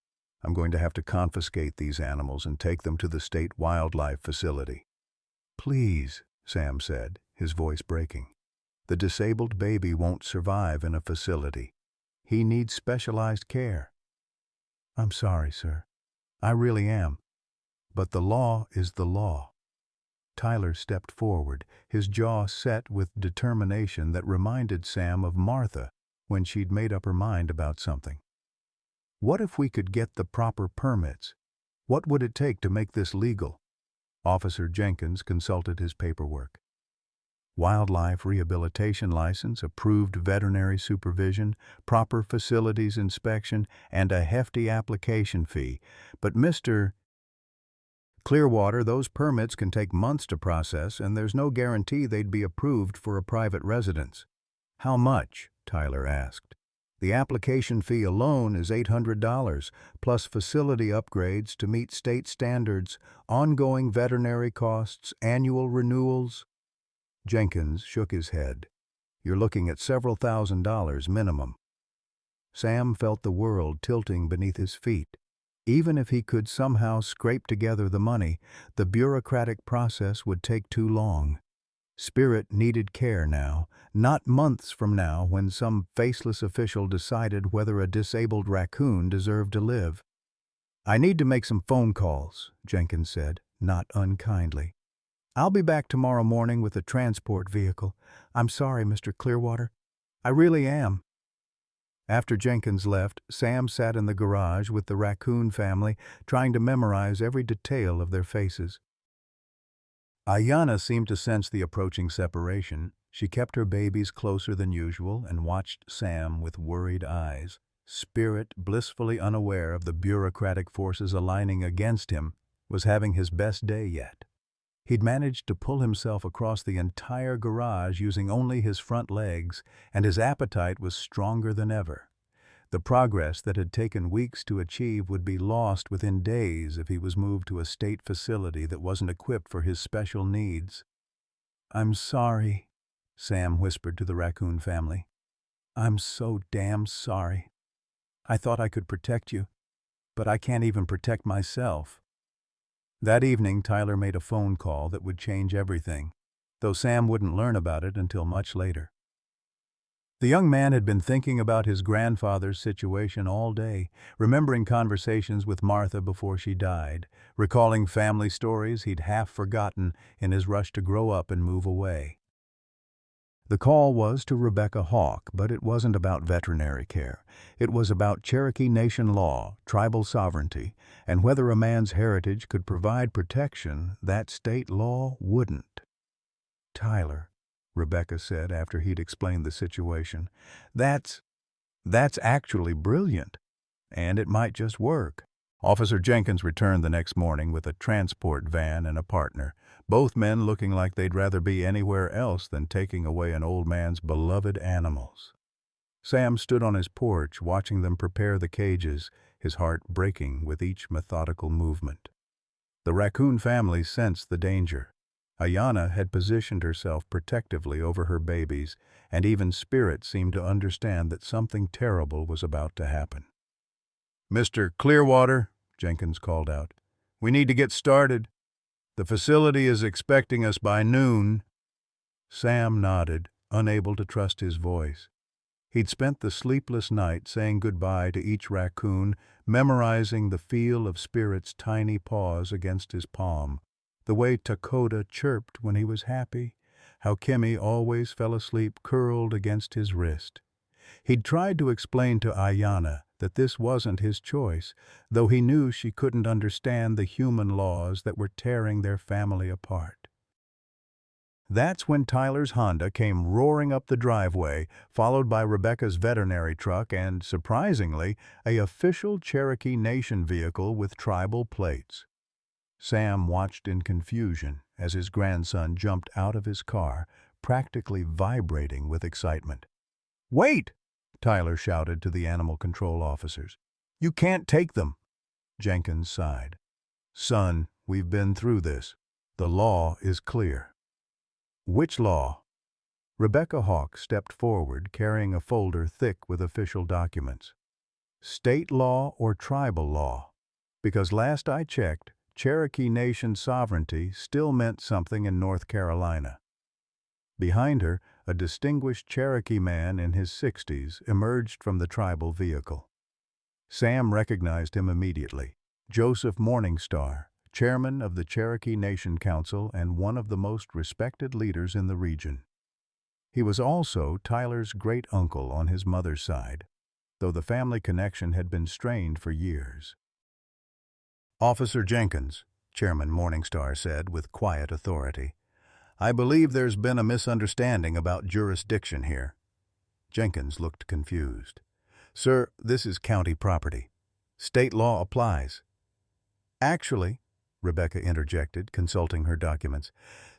I'm going to have to confiscate these animals and take them to the state wildlife facility." "Please," Sam said, his voice breaking. "The disabled baby won't survive in a facility. He needs specialized care." "I'm sorry, sir. I really am. But the law is the law." Tyler stepped forward, his jaw set with determination that reminded Sam of Martha when she'd made up her mind about something. "What if we could get the proper permits? What would it take to make this legal?" Officer Jenkins consulted his paperwork. Wildlife rehabilitation license, approved veterinary supervision, proper facilities inspection, and a hefty application fee. "But Mr. Clearwater, those permits can take months to process, and there's no guarantee they'd be approved for a private residence." "How much?" Tyler asked. "The application fee alone is $800, plus facility upgrades to meet state standards, ongoing veterinary costs, annual renewals." Jenkins shook his head. "You're looking at several $1,000s minimum." Sam felt the world tilting beneath his feet. Even if he could somehow scrape together the money, the bureaucratic process would take too long. Spirit needed care now, not months from now when some faceless official decided whether a disabled raccoon deserved to live. "I need to make some phone calls," Jenkins said, not unkindly. "I'll be back tomorrow morning with a transport vehicle. I'm sorry, Mr. Clearwater. I really am." After Jenkins left, Sam sat in the garage with the raccoon family, trying to memorize every detail of their faces. Ayanna seemed to sense the approaching separation. She kept her babies closer than usual and watched Sam with worried eyes. Spirit, blissfully unaware of the bureaucratic forces aligning against him, was having his best day yet. He'd managed to pull himself across the entire garage using only his front legs, and his appetite was stronger than ever. The progress that had taken weeks to achieve would be lost within days if he was moved to a state facility that wasn't equipped for his special needs. "I'm sorry," Sam whispered to the raccoon family. "I'm so damn sorry. I thought I could protect you, but I can't even protect myself." That evening, Tyler made a phone call that would change everything, though Sam wouldn't learn about it until much later. The young man had been thinking about his grandfather's situation all day, remembering conversations with Martha before she died, recalling family stories he'd half forgotten in his rush to grow up and move away. The call was to Rebecca Hawk, but it wasn't about veterinary care. It was about Cherokee Nation law, tribal sovereignty, and whether a man's heritage could provide protection that state law wouldn't. "Tyler," Rebecca said after he'd explained the situation, That's actually brilliant, and it might just work." Officer Jenkins returned the next morning with a transport van and a partner, both men looking like they'd rather be anywhere else than taking away an old man's beloved animals. Sam stood on his porch watching them prepare the cages, his heart breaking with each methodical movement. The raccoon family sensed the danger. Ayanna had positioned herself protectively over her babies, and even Spirit seemed to understand that something terrible was about to happen. "Mr. Clearwater," Jenkins called out, "we need to get started. The facility is expecting us by noon." Sam nodded, unable to trust his voice. He'd spent the sleepless night saying goodbye to each raccoon, memorizing the feel of Spirit's tiny paws against his palm, the way Dakota chirped when he was happy, how Kimmy always fell asleep curled against his wrist. He'd tried to explain to Ayanna that this wasn't his choice, though he knew she couldn't understand the human laws that were tearing their family apart. That's when Tyler's Honda came roaring up the driveway, followed by Rebecca's veterinary truck and, surprisingly, an official Cherokee Nation vehicle with tribal plates. Sam watched in confusion as his grandson jumped out of his car, practically vibrating with excitement. "Wait!" Tyler shouted to the animal control officers. "You can't take them." Jenkins sighed. "Son, we've been through this. The law is clear." "Which law?" Rebecca Hawk stepped forward, carrying a folder thick with official documents. "State law or tribal law? Because last I checked, Cherokee Nation sovereignty still meant something in North Carolina." Behind her, a distinguished Cherokee man in his 60s emerged from the tribal vehicle. Sam recognized him immediately. Joseph Morningstar, chairman of the Cherokee Nation Council and one of the most respected leaders in the region. He was also Tyler's great-uncle on his mother's side, though the family connection had been strained for years. "Officer Jenkins," Chairman Morningstar said with quiet authority, "I believe there's been a misunderstanding about jurisdiction here." Jenkins looked confused. "Sir, this is county property. State law applies." "Actually," Rebecca interjected, consulting her documents,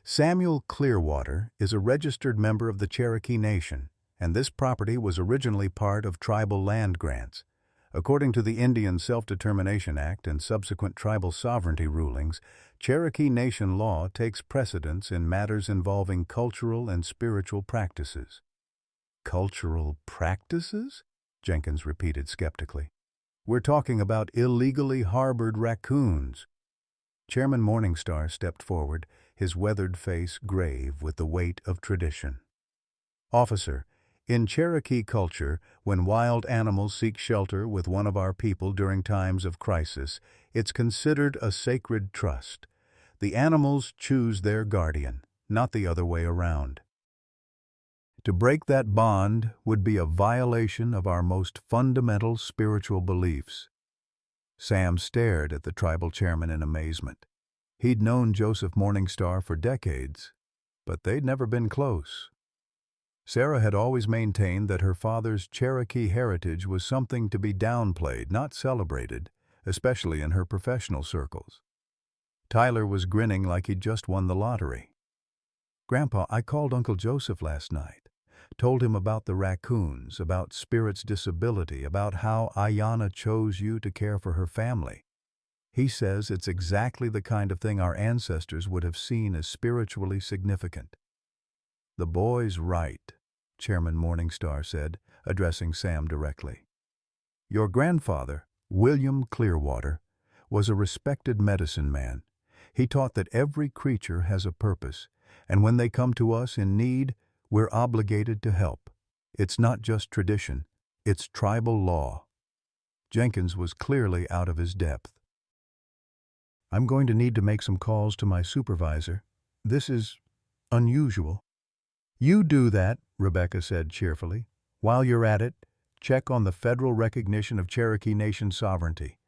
"Samuel Clearwater is a registered member of the Cherokee Nation, and this property was originally part of tribal land grants. According to the Indian Self-Determination Act and subsequent tribal sovereignty rulings, Cherokee Nation law takes precedence in matters involving cultural and spiritual practices." "Cultural practices?" Jenkins repeated skeptically. "We're talking about illegally harbored raccoons." Chairman Morningstar stepped forward, his weathered face grave with the weight of tradition. "Officer, in Cherokee culture, when wild animals seek shelter with one of our people during times of crisis, it's considered a sacred trust. The animals choose their guardian, not the other way around. To break that bond would be a violation of our most fundamental spiritual beliefs." Sam stared at the tribal chairman in amazement. He'd known Joseph Morningstar for decades, but they'd never been close. Sarah had always maintained that her father's Cherokee heritage was something to be downplayed, not celebrated, especially in her professional circles. Tyler was grinning like he'd just won the lottery. "Grandpa, I called Uncle Joseph last night. Told him about the Raccoons, about Spirit's disability, about how Ayanna chose you to care for her family. He says it's exactly the kind of thing our ancestors would have seen as spiritually significant." "The boy's right," Chairman Morningstar said, addressing Sam directly. "Your grandfather, William Clearwater, was a respected medicine man. He taught that every creature has a purpose, and when they come to us in need, we're obligated to help. It's not just tradition, it's tribal law." Jenkins was clearly out of his depth. "I'm going to need to make some calls to my supervisor. This is unusual." "You do that," Rebecca said cheerfully. "While you're at it, check on the federal recognition of Cherokee Nation sovereignty.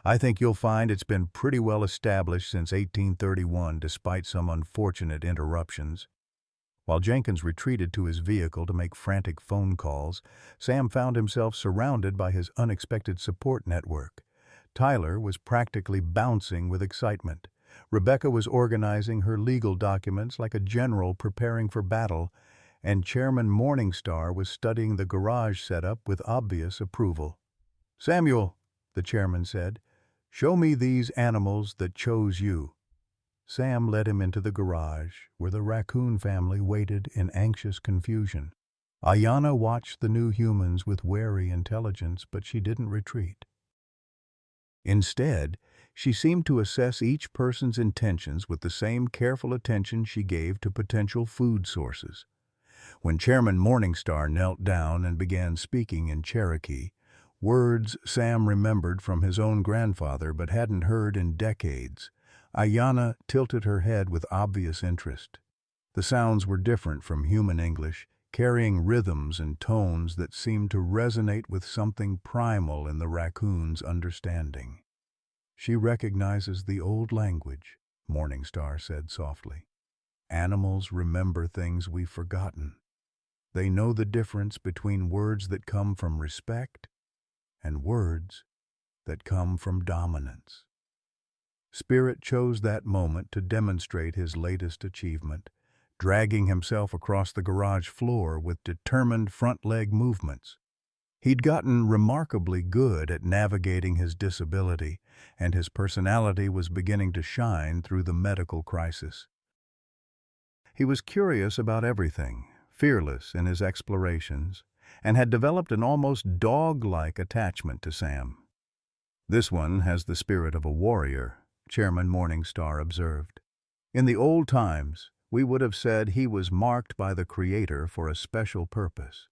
I think you'll find it's been pretty well established since 1831, despite some unfortunate interruptions." While Jenkins retreated to his vehicle to make frantic phone calls, Sam found himself surrounded by his unexpected support network. Tyler was practically bouncing with excitement. Rebecca was organizing her legal documents like a general preparing for battle, and Chairman Morningstar was studying the garage setup with obvious approval. "Samuel," the chairman said, "show me these animals that chose you." Sam led him into the garage, where the Raccoon family waited in anxious confusion. Ayanna watched the new humans with wary intelligence, but she didn't retreat. Instead, she seemed to assess each person's intentions with the same careful attention she gave to potential food sources. When Chairman Morningstar knelt down and began speaking in Cherokee, words Sam remembered from his own grandfather but hadn't heard in decades, Ayanna tilted her head with obvious interest. The sounds were different from human English, carrying rhythms and tones that seemed to resonate with something primal in the Raccoon's understanding. "She recognizes the old language," Morningstar said softly. "Animals remember things we've forgotten. They know the difference between words that come from respect and words that come from dominance." Spirit chose that moment to demonstrate his latest achievement, dragging himself across the garage floor with determined front leg movements. He'd gotten remarkably good at navigating his disability, and his personality was beginning to shine through the medical crisis. He was curious about everything, fearless in his explorations, and had developed an almost dog-like attachment to Sam. "This one has the spirit of a warrior," Chairman Morningstar observed. "In the old times, we would have said he was marked by the Creator for a special purpose."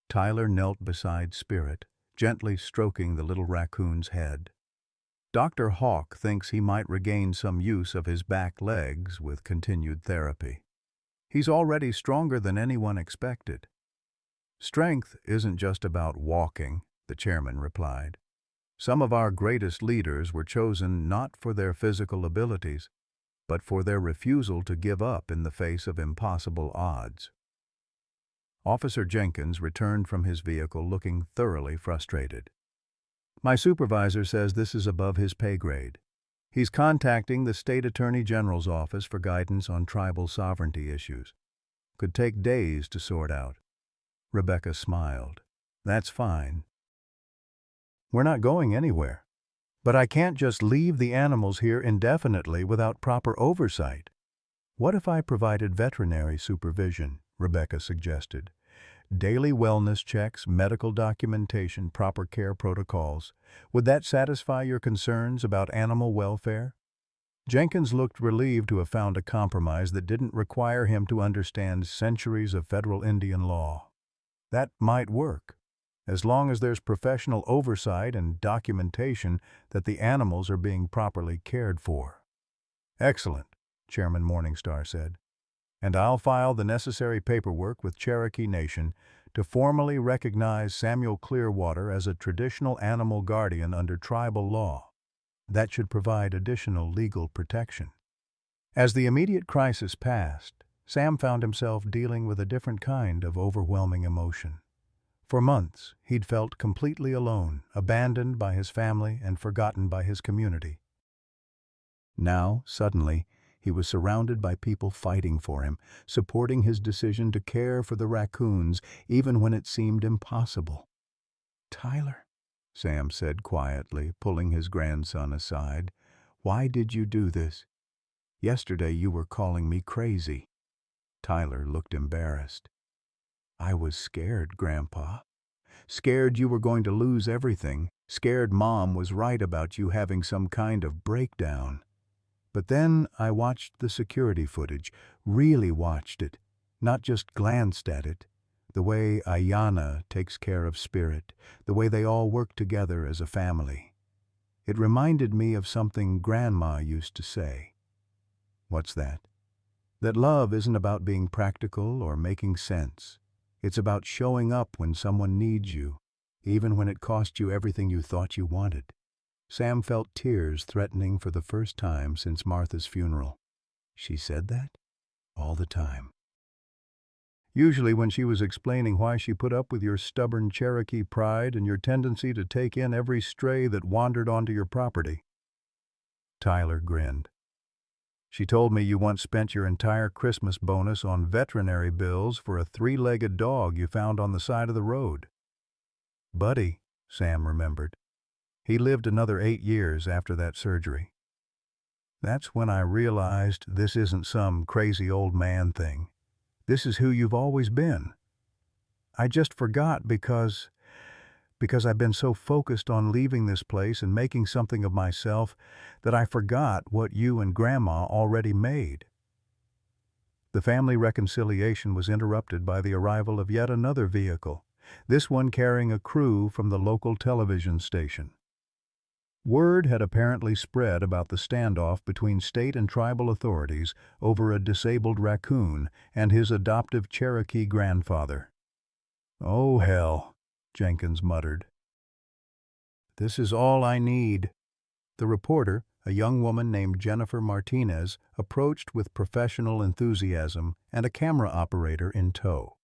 Tyler knelt beside Spirit, gently stroking the little raccoon's head. "Dr. Hawk thinks he might regain some use of his back legs with continued therapy. He's already stronger than anyone expected." "Strength isn't just about walking," the chairman replied. "Some of our greatest leaders were chosen not for their physical abilities, but for their refusal to give up in the face of impossible odds." Officer Jenkins returned from his vehicle looking thoroughly frustrated. "My supervisor says this is above his pay grade. He's contacting the State Attorney General's office for guidance on tribal sovereignty issues. Could take days to sort out." Rebecca smiled. "That's fine. We're not going anywhere. But I can't just leave the animals here indefinitely without proper oversight." "What if I provided veterinary supervision?" Rebecca suggested. "Daily wellness checks, medical documentation, proper care protocols. Would that satisfy your concerns about animal welfare?" Jenkins looked relieved to have found a compromise that didn't require him to understand centuries of federal Indian law. "That might work, as long as there's professional oversight and documentation that the animals are being properly cared for." "Excellent," Chairman Morningstar said. "And I'll file the necessary paperwork with Cherokee Nation to formally recognize Samuel Clearwater as a traditional animal guardian under tribal law. That should provide additional legal protection." As the immediate crisis passed, Sam found himself dealing with a different kind of overwhelming emotion. For months, he'd felt completely alone, abandoned by his family and forgotten by his community. Now, suddenly, he was surrounded by people fighting for him, supporting his decision to care for the raccoons, even when it seemed impossible. "Tyler," Sam said quietly, pulling his grandson aside, "why did you do this? Yesterday you were calling me crazy." Tyler looked embarrassed. "I was scared, Grandpa. Scared you were going to lose everything, scared Mom was right about you having some kind of breakdown. But then I watched the security footage, really watched it, not just glanced at it. The way Ayana takes care of Spirit, the way they all work together as a family. It reminded me of something Grandma used to say." "What's that?" "That love isn't about being practical or making sense. It's about showing up when someone needs you, even when it cost you everything you thought you wanted." Sam felt tears threatening for the first time since Martha's funeral. She said that? All the time. Usually when she was explaining why she put up with your stubborn Cherokee pride and your tendency to take in every stray that wandered onto your property. Tyler grinned. "She told me you once spent your entire Christmas bonus on veterinary bills for a three-legged dog you found on the side of the road." "Buddy," Sam remembered. "He lived another 8 years after that surgery. That's when I realized this isn't some crazy old man thing. This is who you've always been. I just forgot because I've been so focused on leaving this place and making something of myself that I forgot what you and Grandma already made." The family reconciliation was interrupted by the arrival of yet another vehicle, this one carrying a crew from the local television station. Word had apparently spread about the standoff between state and tribal authorities over a disabled raccoon and his adoptive Cherokee grandfather. "Oh, hell," Jenkins muttered. "This is all I need." The reporter, a young woman named Jennifer Martinez, approached with professional enthusiasm and a camera operator in tow.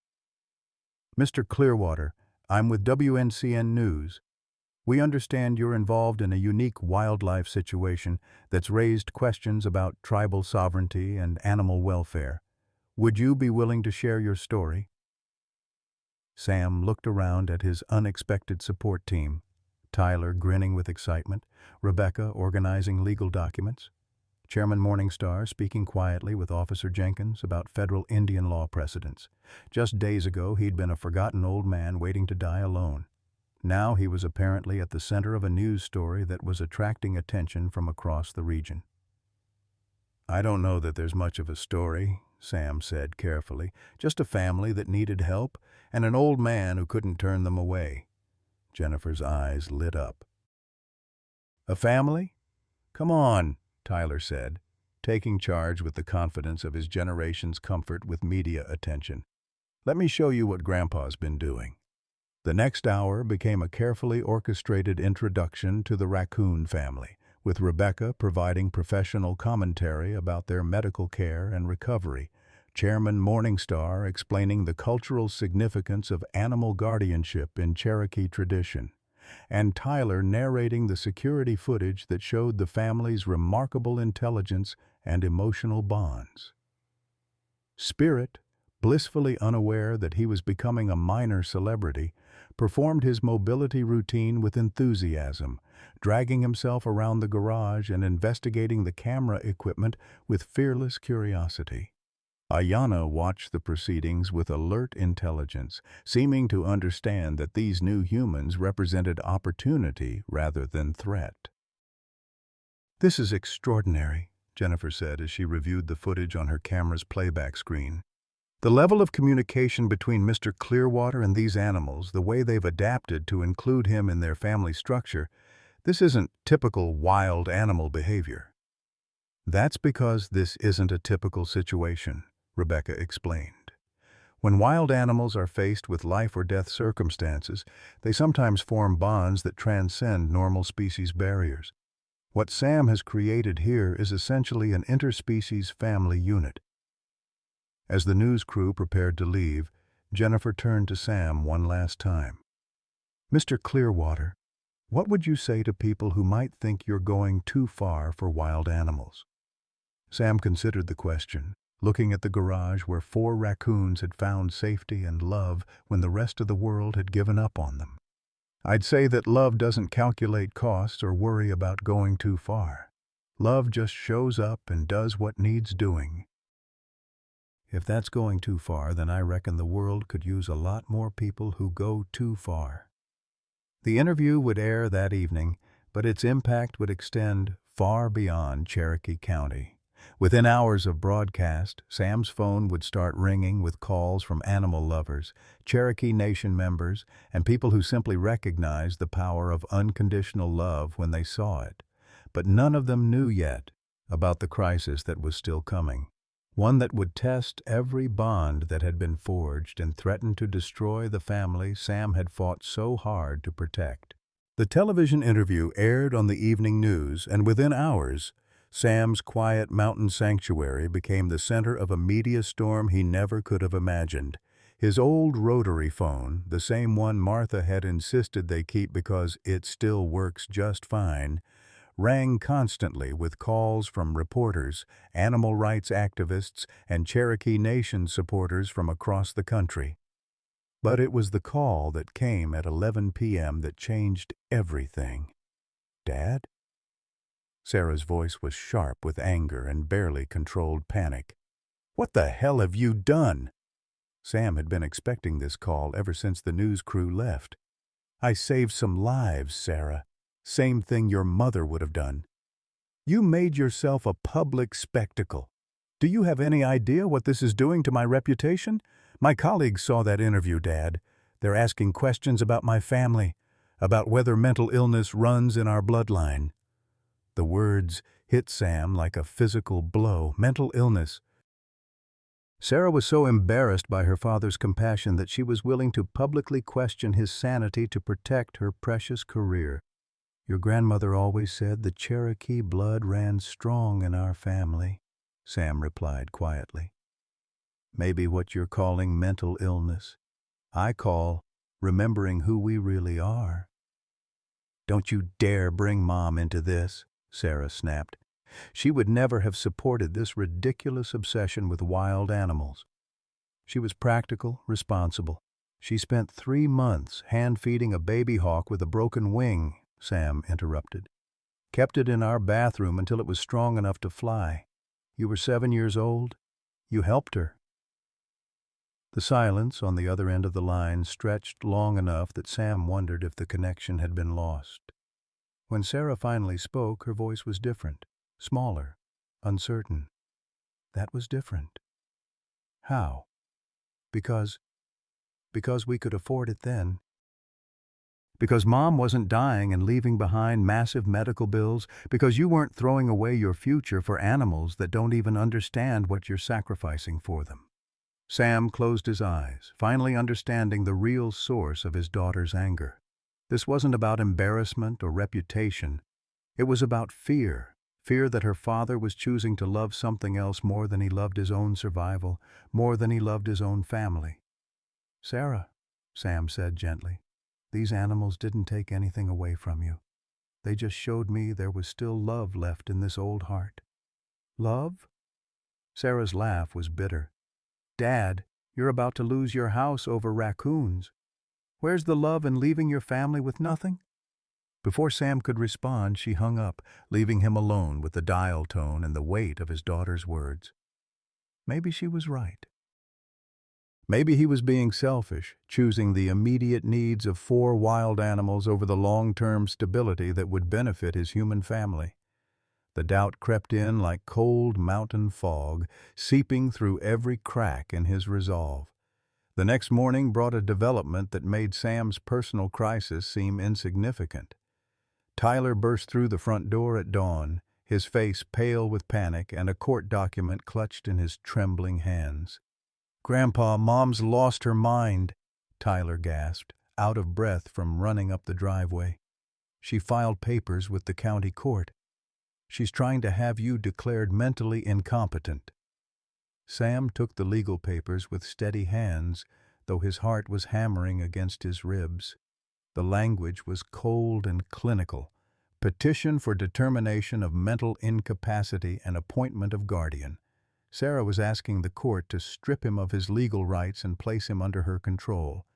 "Mr. Clearwater, I'm with WNCN News. We understand you're involved in a unique wildlife situation that's raised questions about tribal sovereignty and animal welfare. Would you be willing to share your story?" Sam looked around at his unexpected support team. Tyler grinning with excitement, Rebecca organizing legal documents, Chairman Morningstar speaking quietly with Officer Jenkins about federal Indian law precedents. Just days ago he'd been a forgotten old man waiting to die alone. Now he was apparently at the center of a news story that was attracting attention from across the region. "I don't know that there's much of a story," Sam said carefully. "Just a family that needed help and an old man who couldn't turn them away." Jennifer's eyes lit up. "A family? Come on," Tyler said, taking charge with the confidence of his generation's comfort with media attention. "Let me show you what Grandpa's been doing." The next hour became a carefully orchestrated introduction to the Raccoon family, with Rebecca providing professional commentary about their medical care and recovery, Chairman Morningstar explaining the cultural significance of animal guardianship in Cherokee tradition, and Tyler narrating the security footage that showed the family's remarkable intelligence and emotional bonds. Spirit, blissfully unaware that he was becoming a minor celebrity, performed his mobility routine with enthusiasm, dragging himself around the garage and investigating the camera equipment with fearless curiosity. Ayana watched the proceedings with alert intelligence, seeming to understand that these new humans represented opportunity rather than threat. "This is extraordinary," Jennifer said as she reviewed the footage on her camera's playback screen. "The level of communication between Mr. Clearwater and these animals, the way they've adapted to include him in their family structure, this isn't typical wild animal behavior." "That's because this isn't a typical situation," Rebecca explained. "When wild animals are faced with life or death circumstances, they sometimes form bonds that transcend normal species barriers. What Sam has created here is essentially an interspecies family unit." As the news crew prepared to leave, Jennifer turned to Sam one last time. "Mr. Clearwater, what would you say to people who might think you're going too far for wild animals?" Sam considered the question, looking at the garage where 4 raccoons had found safety and love when the rest of the world had given up on them. "I'd say that love doesn't calculate costs or worry about going too far. Love just shows up and does what needs doing." "If that's going too far, then I reckon the world could use a lot more people who go too far." The interview would air that evening, but its impact would extend far beyond Cherokee County. Within hours of broadcast, Sam's phone would start ringing with calls from animal lovers, Cherokee Nation members, and people who simply recognized the power of unconditional love when they saw it. But none of them knew yet about the crisis that was still coming, one that would test every bond that had been forged and threaten to destroy the family Sam had fought so hard to protect. The television interview aired on the evening news, and within hours, Sam's quiet mountain sanctuary became the center of a media storm he never could have imagined. His old rotary phone, the same one Martha had insisted they keep because it still works just fine, rang constantly with calls from reporters, animal rights activists, and Cherokee Nation supporters from across the country. But it was the call that came at 11 p.m. that changed everything. "Dad?" Sarah's voice was sharp with anger and barely controlled panic. "What the hell have you done?" Sam had been expecting this call ever since the news crew left. "I saved some lives, Sarah. Same thing your mother would have done. You made yourself a public spectacle. Do you have any idea what this is doing to my reputation? My colleagues saw that interview, Dad. They're asking questions about my family, about whether mental illness runs in our bloodline." The words hit Sam like a physical blow. Mental illness. Sarah was so embarrassed by her father's compassion that she was willing to publicly question his sanity to protect her precious career. "Your grandmother always said the Cherokee blood ran strong in our family," Sam replied quietly. "Maybe what you're calling mental illness, I call remembering who we really are." "Don't you dare bring Mom into this," Sarah snapped. She would never have supported this ridiculous obsession with wild animals. She was practical, responsible. "She spent 3 months hand-feeding a baby hawk with a broken wing," Sam interrupted. "Kept it in our bathroom until it was strong enough to fly. You were 7 years old. You helped her." The silence on the other end of the line stretched long enough that Sam wondered if the connection had been lost. When Sarah finally spoke, her voice was different, smaller, uncertain. "That was different." "How?" Because we could afford it then. Because Mom wasn't dying and leaving behind massive medical bills. Because you weren't throwing away your future for animals that don't even understand what you're sacrificing for them." Sam closed his eyes, finally understanding the real source of his daughter's anger. This wasn't about embarrassment or reputation. It was about fear. Fear that her father was choosing to love something else more than he loved his own survival, more than he loved his own family. "Sarah," Sam said gently, "these animals didn't take anything away from you. They just showed me there was still love left in this old heart." "Love?" Sarah's laugh was bitter. "Dad, you're about to lose your house over raccoons. Where's the love in leaving your family with nothing?" Before Sam could respond, she hung up, leaving him alone with the dial tone and the weight of his daughter's words. Maybe she was right. Maybe he was being selfish, choosing the immediate needs of 4 wild animals over the long-term stability that would benefit his human family. The doubt crept in like cold mountain fog, seeping through every crack in his resolve. The next morning brought a development that made Sam's personal crisis seem insignificant. Tyler burst through the front door at dawn, his face pale with panic and a court document clutched in his trembling hands. "Grandpa, Mom's lost her mind," Tyler gasped, out of breath from running up the driveway. "She filed papers with the county court. She's trying to have you declared mentally incompetent." Sam took the legal papers with steady hands, though his heart was hammering against his ribs. The language was cold and clinical. Petition for determination of mental incapacity and appointment of guardian. Sarah was asking the court to strip him of his legal rights and place him under her control.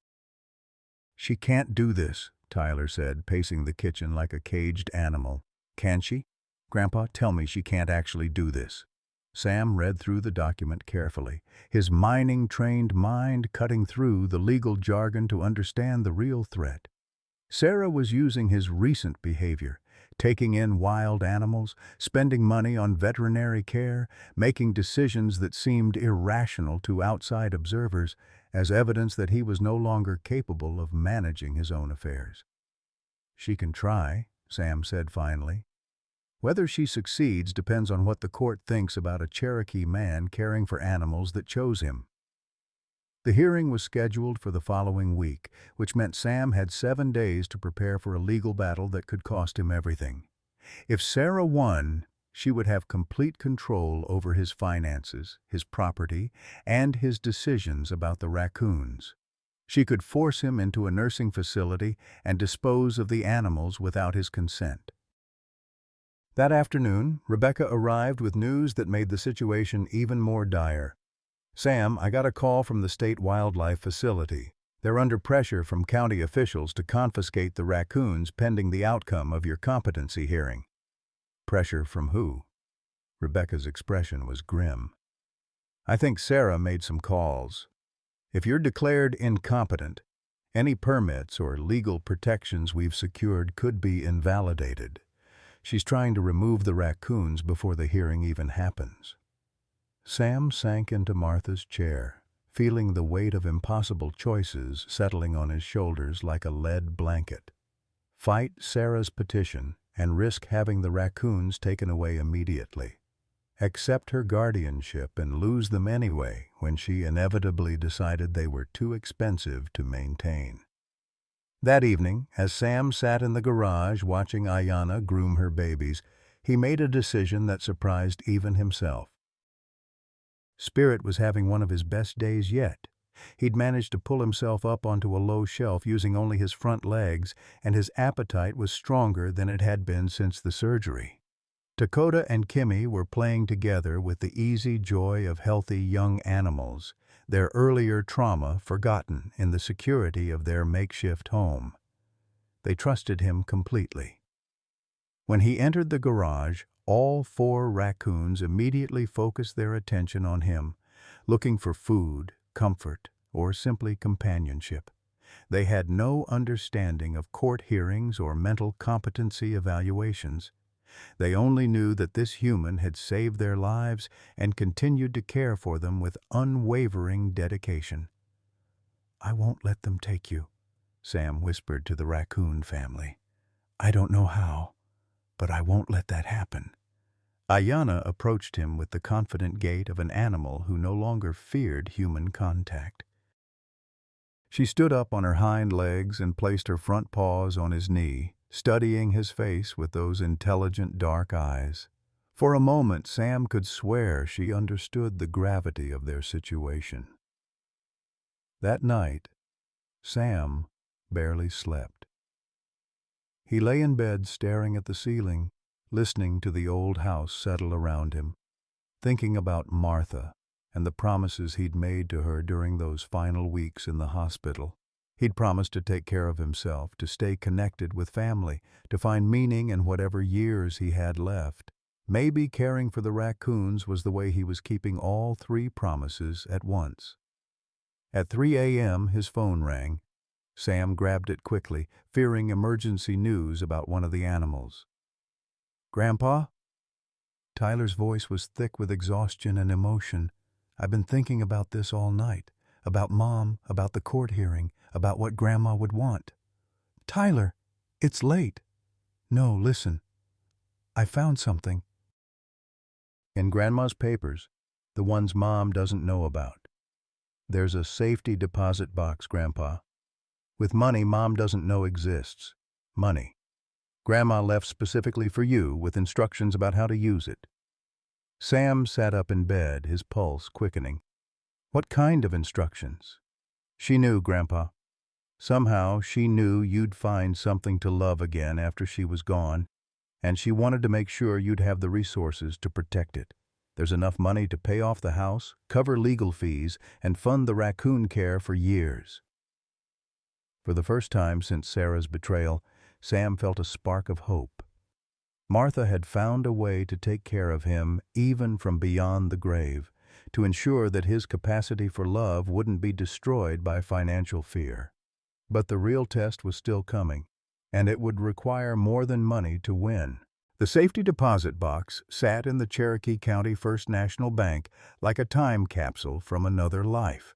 "She can't do this," Tyler said, pacing the kitchen like a caged animal. "Can she? Grandpa, tell me she can't actually do this." Sam read through the document carefully, his mining-trained mind cutting through the legal jargon to understand the real threat. Sarah was using his recent behavior, taking in wild animals, spending money on veterinary care, making decisions that seemed irrational to outside observers, as evidence that he was no longer capable of managing his own affairs. "She can try," Sam said finally. "Whether she succeeds depends on what the court thinks about a Cherokee man caring for animals that chose him." The hearing was scheduled for the following week, which meant Sam had 7 days to prepare for a legal battle that could cost him everything. If Sarah won, she would have complete control over his finances, his property, and his decisions about the raccoons. She could force him into a nursing facility and dispose of the animals without his consent. That afternoon, Rebecca arrived with news that made the situation even more dire. "Sam, I got a call from the state wildlife facility. They're under pressure from county officials to confiscate the raccoons pending the outcome of your competency hearing." "Pressure from who?" Rebecca's expression was grim. "I think Sarah made some calls. If you're declared incompetent, any permits or legal protections we've secured could be invalidated. She's trying to remove the raccoons before the hearing even happens." Sam sank into Martha's chair, feeling the weight of impossible choices settling on his shoulders like a lead blanket. Fight Sarah's petition and risk having the raccoons taken away immediately. Accept her guardianship and lose them anyway when she inevitably decided they were too expensive to maintain. That evening, as Sam sat in the garage watching Ayanna groom her babies, he made a decision that surprised even himself. Spirit was having one of his best days yet. He'd managed to pull himself up onto a low shelf using only his front legs, and his appetite was stronger than it had been since the surgery. Dakota and Kimmy were playing together with the easy joy of healthy young animals, their earlier trauma forgotten in the security of their makeshift home. They trusted him completely. When he entered the garage, all 4 raccoons immediately focused their attention on him, looking for food, comfort, or simply companionship. They had no understanding of court hearings or mental competency evaluations. They only knew that this human had saved their lives and continued to care for them with unwavering dedication. "I won't let them take you," Sam whispered to the raccoon family. "I don't know how, but I won't let that happen." Ayanna approached him with the confident gait of an animal who no longer feared human contact. She stood up on her hind legs and placed her front paws on his knee, studying his face with those intelligent dark eyes. For a moment, Sam could swear she understood the gravity of their situation. That night, Sam barely slept. He lay in bed staring at the ceiling, listening to the old house settle around him, thinking about Martha and the promises he'd made to her during those final weeks in the hospital. He'd promised to take care of himself, to stay connected with family, to find meaning in whatever years he had left. Maybe caring for the raccoons was the way he was keeping all 3 promises at once. At 3 a.m., his phone rang. Sam grabbed it quickly, fearing emergency news about one of the animals. "Grandpa?" Tyler's voice was thick with exhaustion and emotion. "I've been thinking about this all night. About Mom, about the court hearing, about what Grandma would want." "Tyler, it's late." "No, listen. I found something." "In Grandma's papers, the ones Mom doesn't know about. There's a safety deposit box, Grandpa, with money Mom doesn't know exists. Money Grandma left specifically for you with instructions about how to use it. Sam sat up in bed, his pulse quickening. What kind of instructions? She knew, Grandpa. Somehow she knew you'd find something to love again after she was gone, and she wanted to make sure you'd have the resources to protect it. There's enough money to pay off the house, cover legal fees, and fund the raccoon care for years. For the first time since Sarah's betrayal, Sam felt a spark of hope. Martha had found a way to take care of him even from beyond the grave, to ensure that his capacity for love wouldn't be destroyed by financial fear. But the real test was still coming, and it would require more than money to win. The safety deposit box sat in the Cherokee County First National Bank like a time capsule from another life.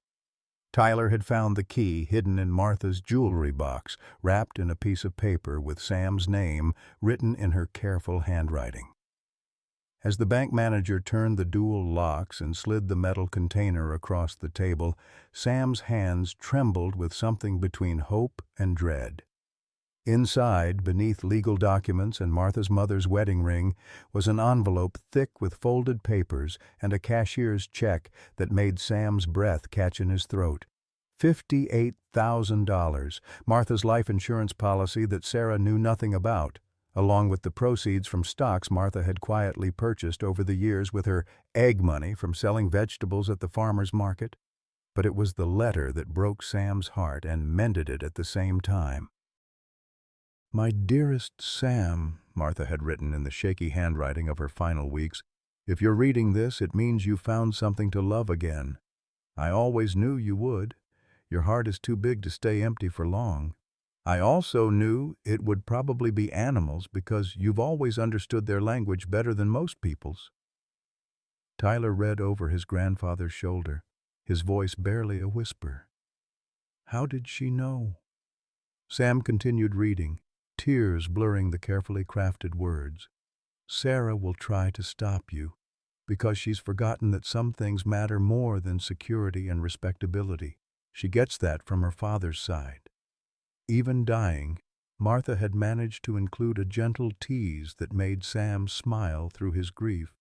Tyler had found the key hidden in Martha's jewelry box, wrapped in a piece of paper with Sam's name written in her careful handwriting. As the bank manager turned the dual locks and slid the metal container across the table, Sam's hands trembled with something between hope and dread. Inside, beneath legal documents and Martha's mother's wedding ring, was an envelope thick with folded papers and a cashier's check that made Sam's breath catch in his throat. $58,000, Martha's life insurance policy that Sarah knew nothing about, along with the proceeds from stocks Martha had quietly purchased over the years with her egg money from selling vegetables at the farmer's market. But it was the letter that broke Sam's heart and mended it at the same time. "My dearest Sam," Martha had written in the shaky handwriting of her final weeks, "if you're reading this, it means you found something to love again. I always knew you would. Your heart is too big to stay empty for long. I also knew it would probably be animals because you've always understood their language better than most people's." Tyler read over his grandfather's shoulder, his voice barely a whisper. How did she know? Sam continued reading, tears blurring the carefully crafted words. "Sarah will try to stop you, because she's forgotten that some things matter more than security and respectability. She gets that from her father's side." Even dying, Martha had managed to include a gentle tease that made Sam smile through his grief.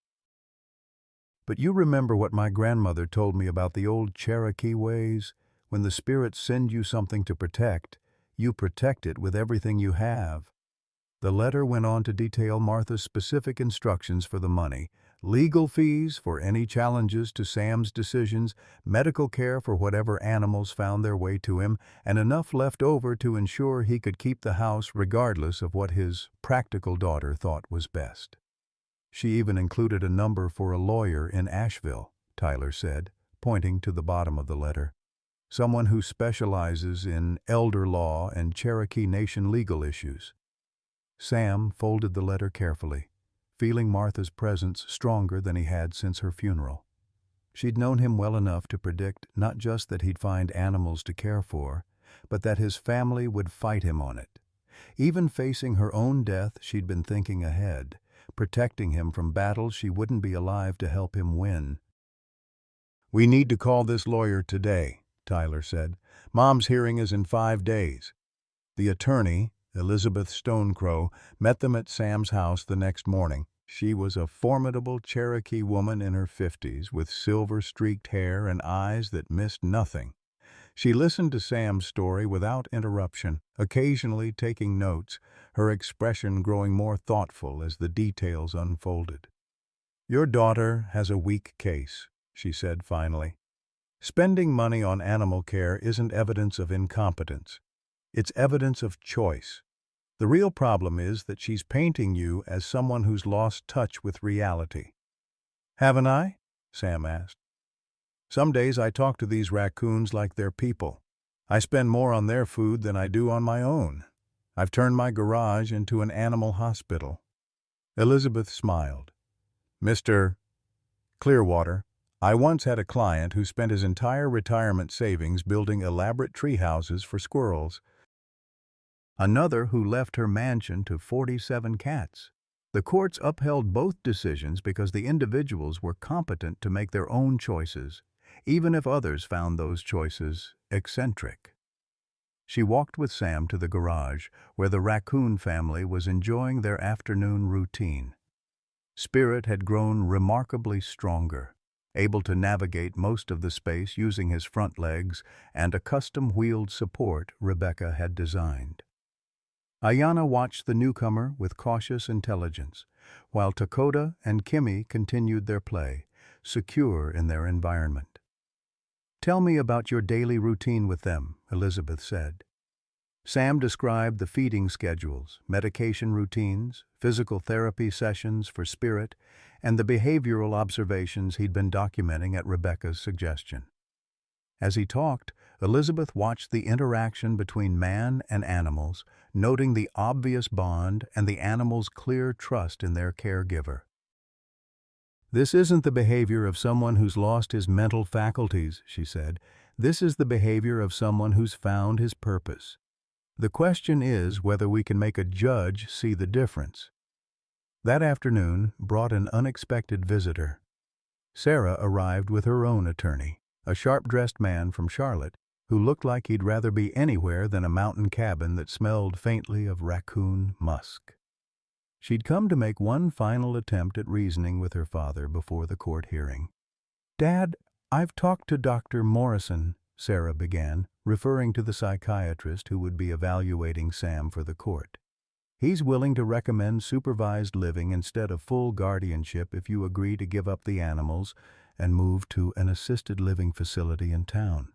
"But you remember what my grandmother told me about the old Cherokee ways? When the spirits send you something to protect, you protect it with everything you have." The letter went on to detail Martha's specific instructions for the money: legal fees for any challenges to Sam's decisions, medical care for whatever animals found their way to him, and enough left over to ensure he could keep the house regardless of what his practical daughter thought was best. She even included a number for a lawyer in Asheville, Tyler said, pointing to the bottom of the letter. "Someone who specializes in elder law and Cherokee Nation legal issues." Sam folded the letter carefully, feeling Martha's presence stronger than he had since her funeral. She'd known him well enough to predict not just that he'd find animals to care for, but that his family would fight him on it. Even facing her own death, she'd been thinking ahead, protecting him from battles she wouldn't be alive to help him win. "We need to call this lawyer today," Tyler said. "Mom's hearing is in 5 days. The attorney, Elizabeth Stonecrow, met them at Sam's house the next morning. She was a formidable Cherokee woman in her 50s, with silver-streaked hair and eyes that missed nothing. She listened to Sam's story without interruption, occasionally taking notes, her expression growing more thoughtful as the details unfolded. "Your daughter has a weak case," she said finally. "Spending money on animal care isn't evidence of incompetence. It's evidence of choice. The real problem is that she's painting you as someone who's lost touch with reality." "Haven't I?" Sam asked. "Some days I talk to these raccoons like they're people. I spend more on their food than I do on my own. I've turned my garage into an animal hospital." Elizabeth smiled. "Mr. Clearwater, I once had a client who spent his entire retirement savings building elaborate tree houses for squirrels. Another who left her mansion to 47 cats. The courts upheld both decisions because the individuals were competent to make their own choices, even if others found those choices eccentric." She walked with Sam to the garage, where the raccoon family was enjoying their afternoon routine. Spirit had grown remarkably stronger, able to navigate most of the space using his front legs and a custom-wheeled support Rebecca had designed. Ayanna watched the newcomer with cautious intelligence, while Dakota and Kimmy continued their play, secure in their environment. "Tell me about your daily routine with them," Elizabeth said. Sam described the feeding schedules, medication routines, physical therapy sessions for Spirit, and the behavioral observations he'd been documenting at Rebecca's suggestion. As he talked, Elizabeth watched the interaction between man and animals, noting the obvious bond and the animals' clear trust in their caregiver. "This isn't the behavior of someone who's lost his mental faculties," she said. "This is the behavior of someone who's found his purpose. The question is whether we can make a judge see the difference." That afternoon brought an unexpected visitor. Sarah arrived with her own attorney, a sharp-dressed man from Charlotte, who looked like he'd rather be anywhere than a mountain cabin that smelled faintly of raccoon musk. She'd come to make one final attempt at reasoning with her father before the court hearing. "Dad, I've talked to Dr. Morrison," Sarah began, referring to the psychiatrist who would be evaluating Sam for the court. "He's willing to recommend supervised living instead of full guardianship if you agree to give up the animals and move to an assisted living facility in town."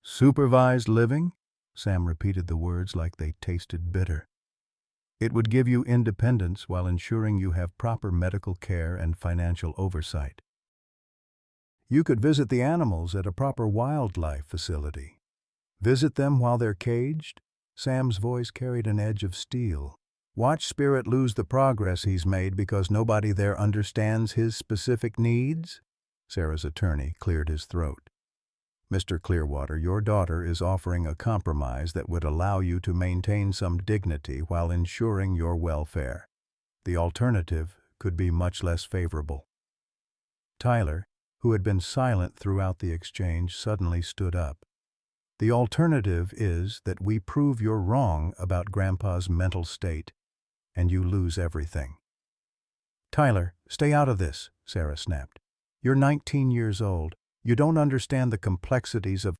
"Supervised living?" Sam repeated the words like they tasted bitter. "It would give you independence while ensuring you have proper medical care and financial oversight. You could visit the animals at a proper wildlife facility. Visit them while they're caged?" Sam's voice carried an edge of steel. "Watch Spirit lose the progress he's made because nobody there understands his specific needs?" Sarah's attorney cleared his throat. "Mr. Clearwater, your daughter is offering a compromise that would allow you to maintain some dignity while ensuring your welfare. The alternative could be much less favorable." Tyler, who had been silent throughout the exchange, suddenly stood up. "The alternative is that we prove you're wrong about Grandpa's mental state, and you lose everything." "Tyler, stay out of this," Sarah snapped. "You're 19 years old. You don't understand the complexities of—"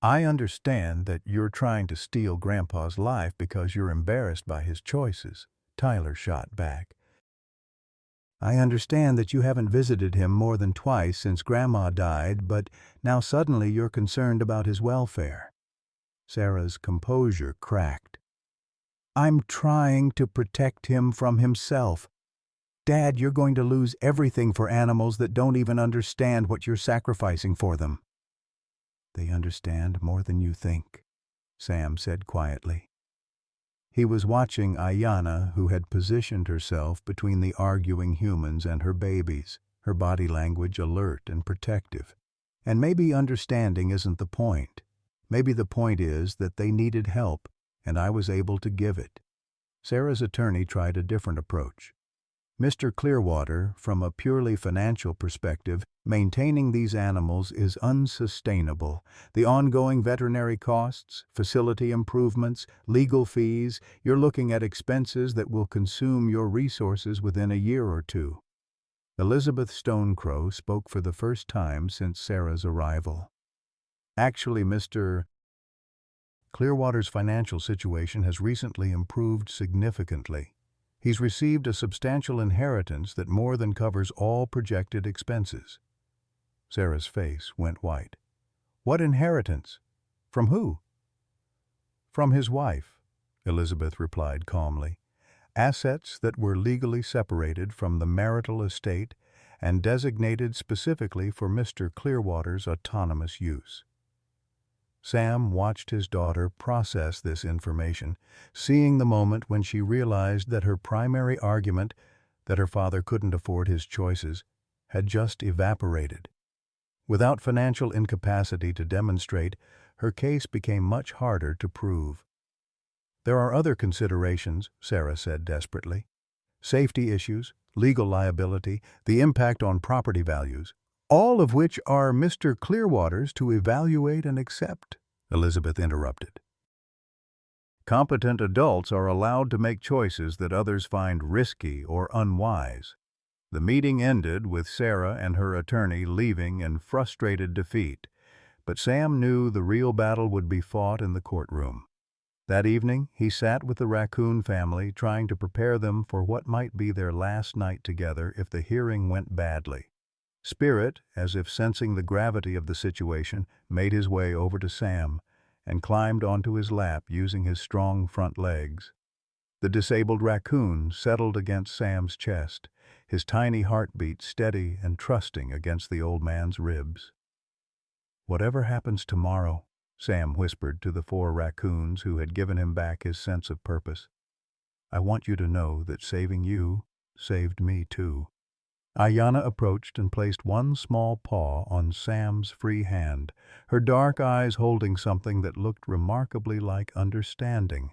"I understand that you're trying to steal Grandpa's life because you're embarrassed by his choices," Tyler shot back. "I understand that you haven't visited him more than twice since Grandma died, but now suddenly you're concerned about his welfare." Sarah's composure cracked. "I'm trying to protect him from himself. Dad, you're going to lose everything for animals that don't even understand what you're sacrificing for them." "They understand more than you think," Sam said quietly. He was watching Ayanna, who had positioned herself between the arguing humans and her babies, her body language alert and protective. And maybe understanding isn't the point. Maybe the point is that they needed help, and I was able to give it. Sarah's attorney tried a different approach. "Mr. Clearwater, from a purely financial perspective, maintaining these animals is unsustainable. The ongoing veterinary costs, facility improvements, legal fees, you're looking at expenses that will consume your resources within a year or two." Elizabeth Stonecrow spoke for the first time since Sarah's arrival. "Actually, Mr. Clearwater's financial situation has recently improved significantly. He's received a substantial inheritance that more than covers all projected expenses." Sarah's face went white. "What inheritance? From who?" "From his wife," Elizabeth replied calmly. "Assets that were legally separated from the marital estate and designated specifically for Mr. Clearwater's autonomous use." Sam watched his daughter process this information, seeing the moment when she realized that her primary argument, that her father couldn't afford his choices, had just evaporated. Without financial incapacity to demonstrate, her case became much harder to prove. "There are other considerations," Sarah said desperately. "Safety issues, legal liability, the impact on property values, all of which are Mr. Clearwater's to evaluate and accept," Elizabeth interrupted. "Competent adults are allowed to make choices that others find risky or unwise. The meeting ended with Sarah and her attorney leaving in frustrated defeat, but Sam knew the real battle would be fought in the courtroom. That evening, he sat with the Raccoon family, trying to prepare them for what might be their last night together if the hearing went badly. Spirit, as if sensing the gravity of the situation, made his way over to Sam and climbed onto his lap using his strong front legs. The disabled raccoon settled against Sam's chest, his tiny heartbeat steady and trusting against the old man's ribs. "Whatever happens tomorrow," Sam whispered to the 4 raccoons who had given him back his sense of purpose, "I want you to know that saving you saved me too." Ayanna approached and placed one small paw on Sam's free hand, her dark eyes holding something that looked remarkably like understanding.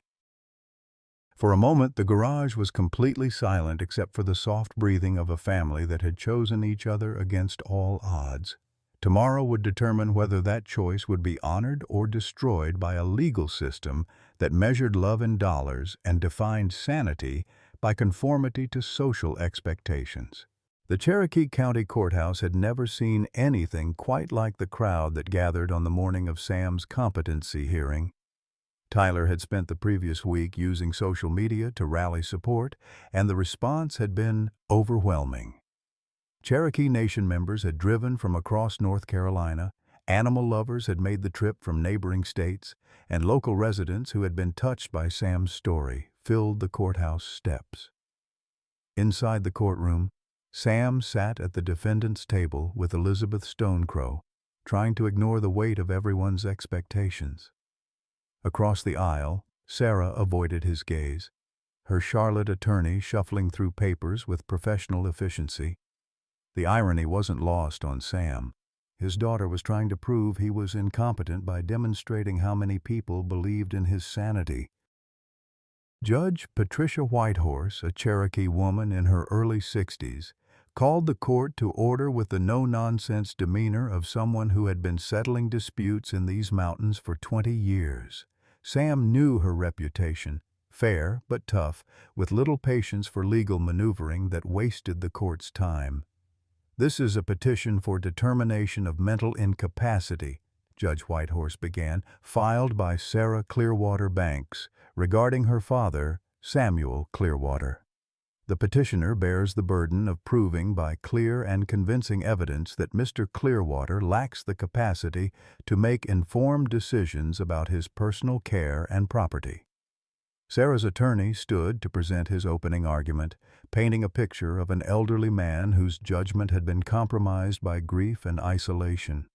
For a moment, the garage was completely silent except for the soft breathing of a family that had chosen each other against all odds. Tomorrow would determine whether that choice would be honored or destroyed by a legal system that measured love in dollars and defined sanity by conformity to social expectations. The Cherokee County Courthouse had never seen anything quite like the crowd that gathered on the morning of Sam's competency hearing. Tyler had spent the previous week using social media to rally support, and the response had been overwhelming. Cherokee Nation members had driven from across North Carolina, animal lovers had made the trip from neighboring states, and local residents who had been touched by Sam's story filled the courthouse steps. Inside the courtroom, Sam sat at the defendant's table with Elizabeth Stonecrow, trying to ignore the weight of everyone's expectations. Across the aisle, Sarah avoided his gaze, her Charlotte attorney shuffling through papers with professional efficiency. The irony wasn't lost on Sam. His daughter was trying to prove he was incompetent by demonstrating how many people believed in his sanity. Judge Patricia Whitehorse, a Cherokee woman in her early 60s, called the court to order with the no-nonsense demeanor of someone who had been settling disputes in these mountains for 20 years. Sam knew her reputation, fair but tough, with little patience for legal maneuvering that wasted the court's time. "This is a petition for determination of mental incapacity," Judge Whitehorse began, "filed by Sarah Clearwater Banks, regarding her father, Samuel Clearwater. The petitioner bears the burden of proving by clear and convincing evidence that Mr. Clearwater lacks the capacity to make informed decisions about his personal care and property." Sarah's attorney stood to present his opening argument, painting a picture of an elderly man whose judgment had been compromised by grief and isolation.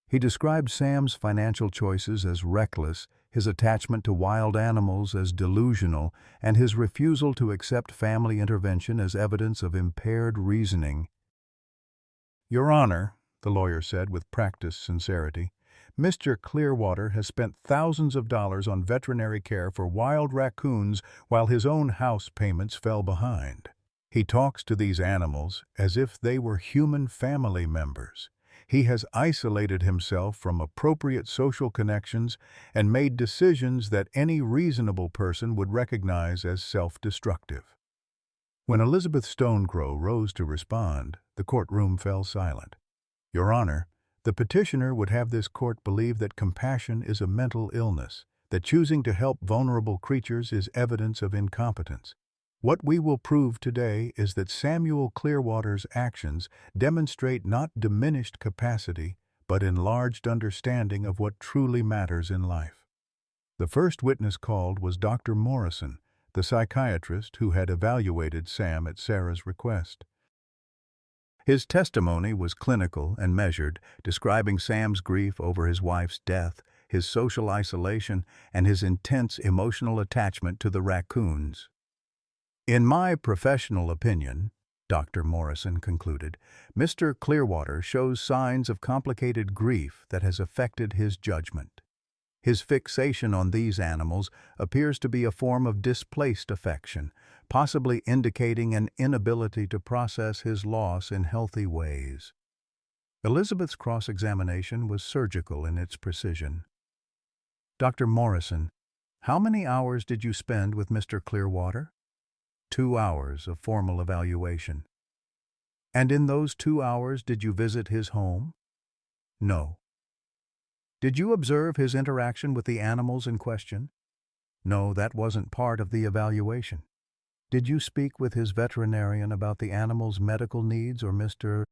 He described Sam's financial choices as reckless, his attachment to wild animals as delusional, and his refusal to accept family intervention as evidence of impaired reasoning. "Your Honor," the lawyer said with practiced sincerity, "Mr. Clearwater has spent thousands of dollars on veterinary care for wild raccoons while his own house payments fell behind. He talks to these animals as if they were human family members. He has isolated himself from appropriate social connections and made decisions that any reasonable person would recognize as self-destructive." When Elizabeth Stonecrow rose to respond, the courtroom fell silent. "Your Honor, the petitioner would have this court believe that compassion is a mental illness, that choosing to help vulnerable creatures is evidence of incompetence. What we will prove today is that Samuel Clearwater's actions demonstrate not diminished capacity, but enlarged understanding of what truly matters in life." The first witness called was Dr. Morrison, the psychiatrist who had evaluated Sam at Sarah's request. His testimony was clinical and measured, describing Sam's grief over his wife's death, his social isolation, and his intense emotional attachment to the raccoons. "In my professional opinion," Dr. Morrison concluded, "Mr. Clearwater shows signs of complicated grief that has affected his judgment. His fixation on these animals appears to be a form of displaced affection, possibly indicating an inability to process his loss in healthy ways." Elizabeth's cross-examination was surgical in its precision. "Dr. Morrison, how many hours did you spend with Mr. Clearwater?" 2 hours of formal evaluation. And in those 2 hours, did you visit his home? No. Did you observe his interaction with the animals in question? No, that wasn't part of the evaluation. Did you speak with his veterinarian about the animal's medical needs or Mr.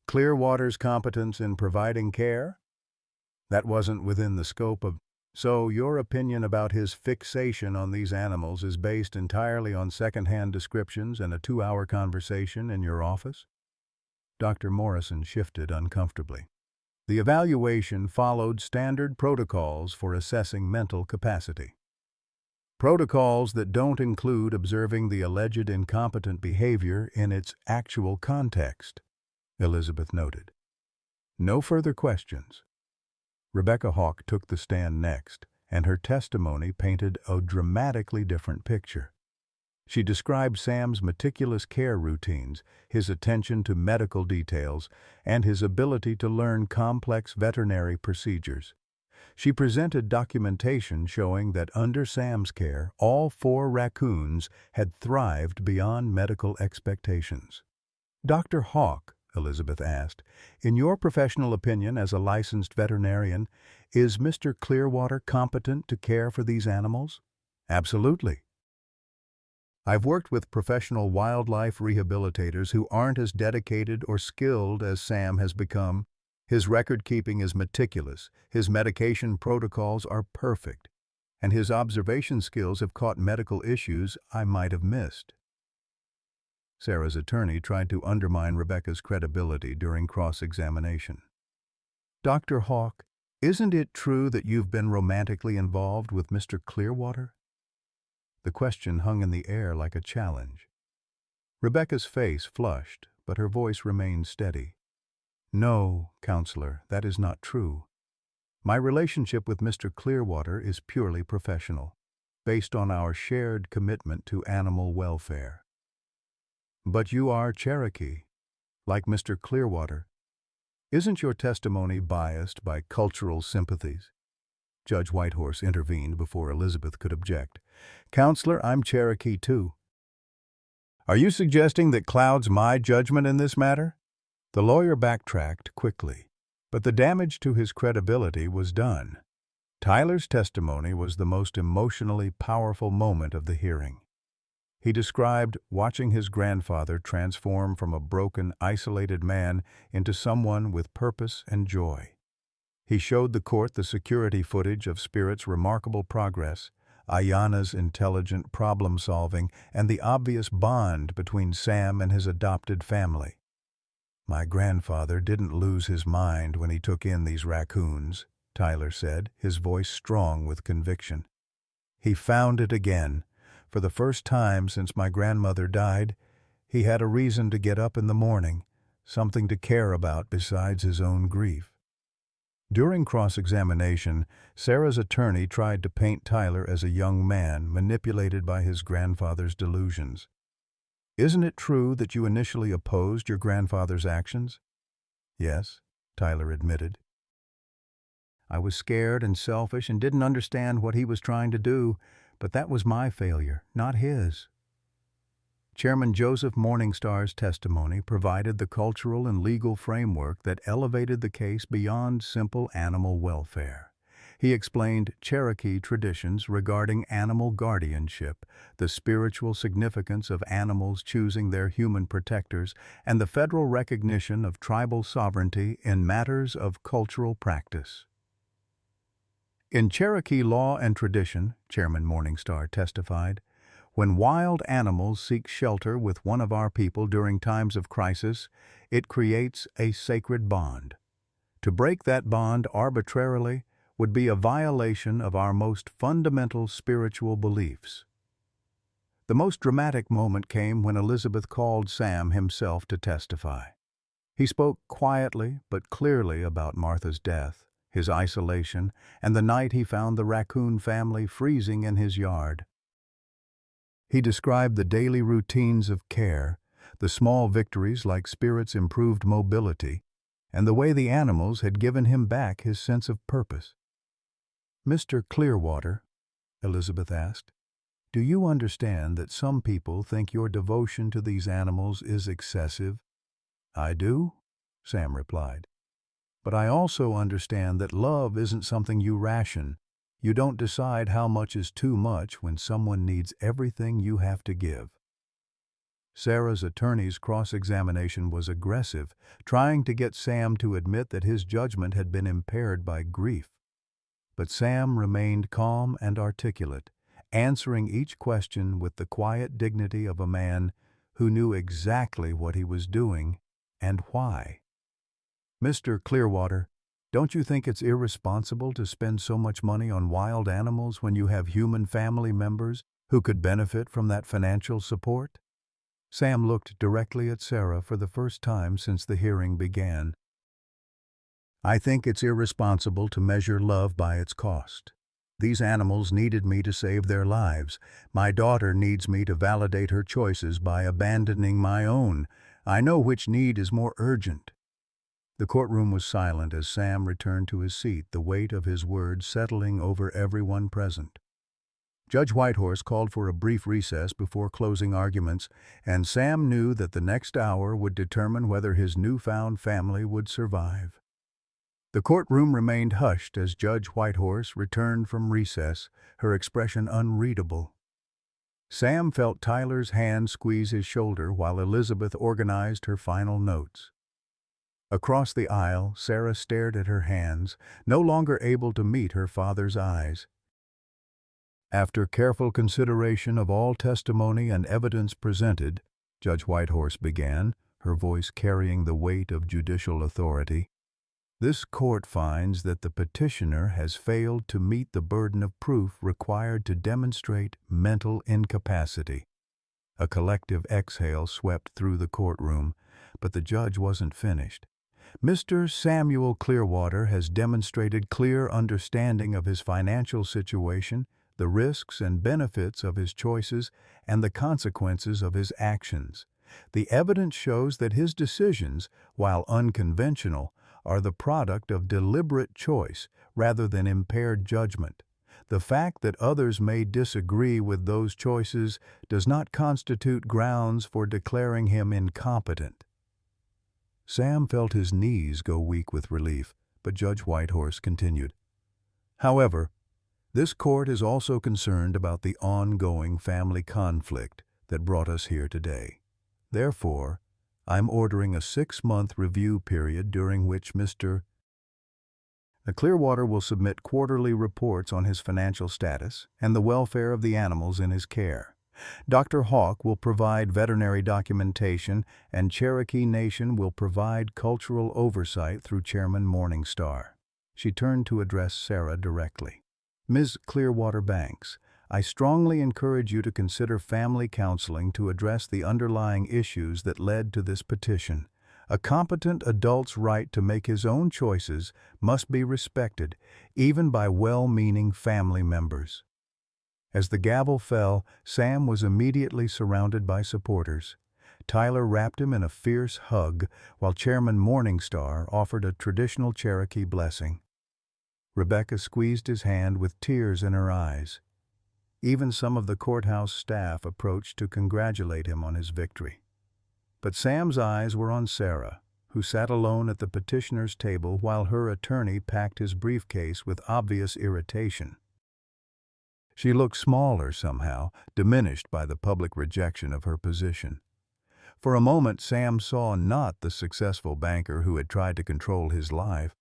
Clearwater's competence in providing care? That wasn't within the scope of... So your opinion about his fixation on these animals is based entirely on second-hand descriptions and a 2-hour conversation in your office? Dr. Morrison shifted uncomfortably. The evaluation followed standard protocols for assessing mental capacity. Protocols that don't include observing the alleged incompetent behavior in its actual context, Elizabeth noted. No further questions. Rebecca Hawk took the stand next, and her testimony painted a dramatically different picture. She described Sam's meticulous care routines, his attention to medical details, and his ability to learn complex veterinary procedures. She presented documentation showing that under Sam's care, all 4 raccoons had thrived beyond medical expectations. Dr. Hawk, Elizabeth asked, in your professional opinion as a licensed veterinarian, is Mr. Clearwater competent to care for these animals? Absolutely. I've worked with professional wildlife rehabilitators who aren't as dedicated or skilled as Sam has become. His record-keeping is meticulous, his medication protocols are perfect, and his observation skills have caught medical issues I might have missed. Sarah's attorney tried to undermine Rebecca's credibility during cross-examination. Dr. Hawk, isn't it true that you've been romantically involved with Mr. Clearwater? The question hung in the air like a challenge. Rebecca's face flushed, but her voice remained steady. No, counselor, that is not true. My relationship with Mr. Clearwater is purely professional, based on our shared commitment to animal welfare. But you are Cherokee, like Mr. Clearwater. Isn't your testimony biased by cultural sympathies? Judge Whitehorse intervened before Elizabeth could object. Counselor, I'm Cherokee too. Are you suggesting that clouds my judgment in this matter? The lawyer backtracked quickly, but the damage to his credibility was done. Tyler's testimony was the most emotionally powerful moment of the hearing. He described watching his grandfather transform from a broken, isolated man into someone with purpose and joy. He showed the court the security footage of Spirit's remarkable progress, Ayana's intelligent problem-solving, and the obvious bond between Sam and his adopted family. My grandfather didn't lose his mind when he took in these raccoons, Tyler said, his voice strong with conviction. He found it again. For the first time since my grandmother died, he had a reason to get up in the morning, something to care about besides his own grief. During cross-examination, Sarah's attorney tried to paint Tyler as a young man manipulated by his grandfather's delusions. Isn't it true that you initially opposed your grandfather's actions? Yes, Tyler admitted. I was scared and selfish and didn't understand what he was trying to do, but that was my failure, not his. Chairman Joseph Morningstar's testimony provided the cultural and legal framework that elevated the case beyond simple animal welfare. He explained Cherokee traditions regarding animal guardianship, the spiritual significance of animals choosing their human protectors, and the federal recognition of tribal sovereignty in matters of cultural practice. In Cherokee law and tradition, Chairman Morningstar testified, when wild animals seek shelter with one of our people during times of crisis, it creates a sacred bond. To break that bond arbitrarily would be a violation of our most fundamental spiritual beliefs. The most dramatic moment came when Elizabeth called Sam himself to testify. He spoke quietly but clearly about Martha's death, his isolation, and the night he found the raccoon family freezing in his yard. He described the daily routines of care, the small victories like Spirit's improved mobility, and the way the animals had given him back his sense of purpose. Mr. Clearwater, Elizabeth asked, Do you understand that some people think your devotion to these animals is excessive? I do, Sam replied. But I also understand that love isn't something you ration. You don't decide how much is too much when someone needs everything you have to give. Sarah's attorney's cross-examination was aggressive, trying to get Sam to admit that his judgment had been impaired by grief. But Sam remained calm and articulate, answering each question with the quiet dignity of a man who knew exactly what he was doing and why. Mr. Clearwater, don't you think it's irresponsible to spend so much money on wild animals when you have human family members who could benefit from that financial support? Sam looked directly at Sarah for the first time since the hearing began. I think it's irresponsible to measure love by its cost. These animals needed me to save their lives. My daughter needs me to validate her choices by abandoning my own. I know which need is more urgent. The courtroom was silent as Sam returned to his seat, the weight of his words settling over everyone present. Judge Whitehorse called for a brief recess before closing arguments, and Sam knew that the next hour would determine whether his newfound family would survive. The courtroom remained hushed as Judge Whitehorse returned from recess, her expression unreadable. Sam felt Tyler's hand squeeze his shoulder while Elizabeth organized her final notes. Across the aisle, Sarah stared at her hands, no longer able to meet her father's eyes. After careful consideration of all testimony and evidence presented, Judge Whitehorse began, her voice carrying the weight of judicial authority. This court finds that the petitioner has failed to meet the burden of proof required to demonstrate mental incapacity. A collective exhale swept through the courtroom, but the judge wasn't finished. Mr. Samuel Clearwater has demonstrated clear understanding of his financial situation, the risks and benefits of his choices, and the consequences of his actions. The evidence shows that his decisions, while unconventional, are the product of deliberate choice rather than impaired judgment. The fact that others may disagree with those choices does not constitute grounds for declaring him incompetent. Sam felt his knees go weak with relief, but Judge Whitehorse continued. However, this court is also concerned about the ongoing family conflict that brought us here today. Therefore, I'm ordering a 6-month review period during which Mr. Clearwater will submit quarterly reports on his financial status and the welfare of the animals in his care. Dr. Hawk will provide veterinary documentation, and Cherokee Nation will provide cultural oversight through Chairman Morningstar. She turned to address Sarah directly. Ms. Clearwater Banks, I strongly encourage you to consider family counseling to address the underlying issues that led to this petition. A competent adult's right to make his own choices must be respected, even by well-meaning family members. As the gavel fell, Sam was immediately surrounded by supporters. Tyler wrapped him in a fierce hug, while Chairman Morningstar offered a traditional Cherokee blessing. Rebecca squeezed his hand with tears in her eyes. Even some of the courthouse staff approached to congratulate him on his victory. But Sam's eyes were on Sarah, who sat alone at the petitioner's table while her attorney packed his briefcase with obvious irritation. She looked smaller somehow, diminished by the public rejection of her position. For a moment, Sam saw not the successful banker who had tried to control his life,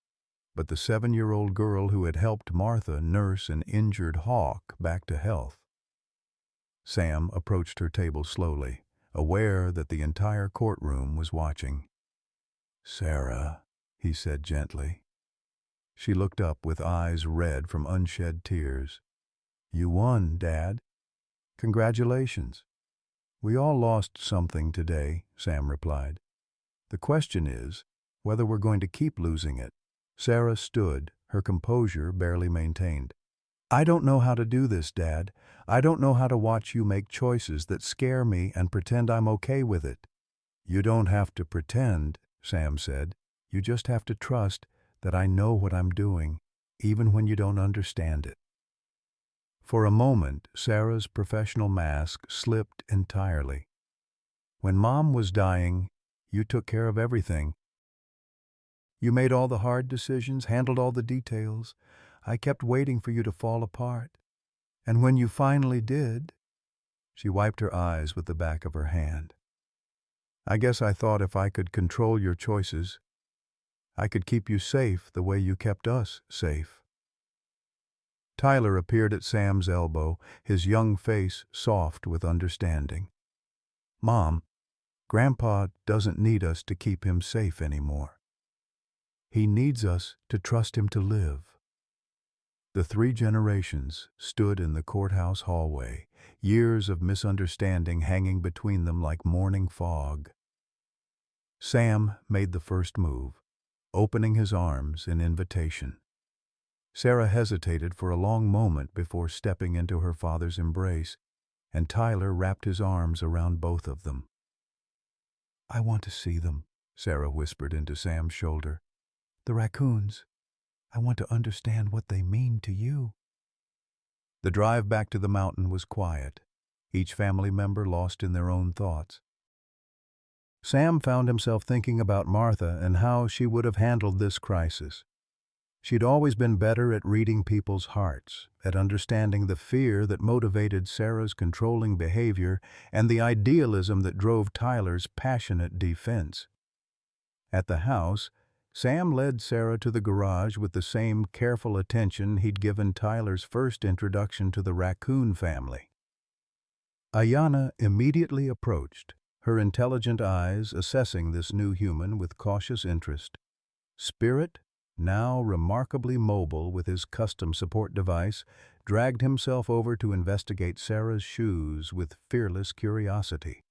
but the 7-year-old girl who had helped Martha nurse an injured hawk back to health. Sam approached her table slowly, aware that the entire courtroom was watching. "Sarah," he said gently. She looked up with eyes red from unshed tears. "You won, Dad. Congratulations." "We all lost something today," Sam replied. "The question is whether we're going to keep losing it." Sarah stood, her composure barely maintained. "I don't know how to do this, Dad. I don't know how to watch you make choices that scare me and pretend I'm okay with it." "You don't have to pretend," Sam said. "You just have to trust that I know what I'm doing, even when you don't understand it." For a moment, Sarah's professional mask slipped entirely. When Mom was dying, you took care of everything. You made all the hard decisions, handled all the details. I kept waiting for you to fall apart. And when you finally did, she wiped her eyes with the back of her hand. I guess I thought if I could control your choices, I could keep you safe the way you kept us safe. Tyler appeared at Sam's elbow, his young face soft with understanding. Mom, Grandpa doesn't need us to keep him safe anymore. He needs us to trust him to live. The 3 generations stood in the courthouse hallway, years of misunderstanding hanging between them like morning fog. Sam made the first move, opening his arms in invitation. Sarah hesitated for a long moment before stepping into her father's embrace, and Tyler wrapped his arms around both of them. I want to see them, Sarah whispered into Sam's shoulder. The raccoons. I want to understand what they mean to you. The drive back to the mountain was quiet, each family member lost in their own thoughts. Sam found himself thinking about Martha and how she would have handled this crisis. She'd always been better at reading people's hearts, at understanding the fear that motivated Sarah's controlling behavior and the idealism that drove Tyler's passionate defense. At the house, Sam led Sarah to the garage with the same careful attention he'd given Tyler's first introduction to the Raccoon family. Ayanna immediately approached, her intelligent eyes assessing this new human with cautious interest. Spirit, now remarkably mobile with his custom support device, dragged himself over to investigate Sarah's shoes with fearless curiosity.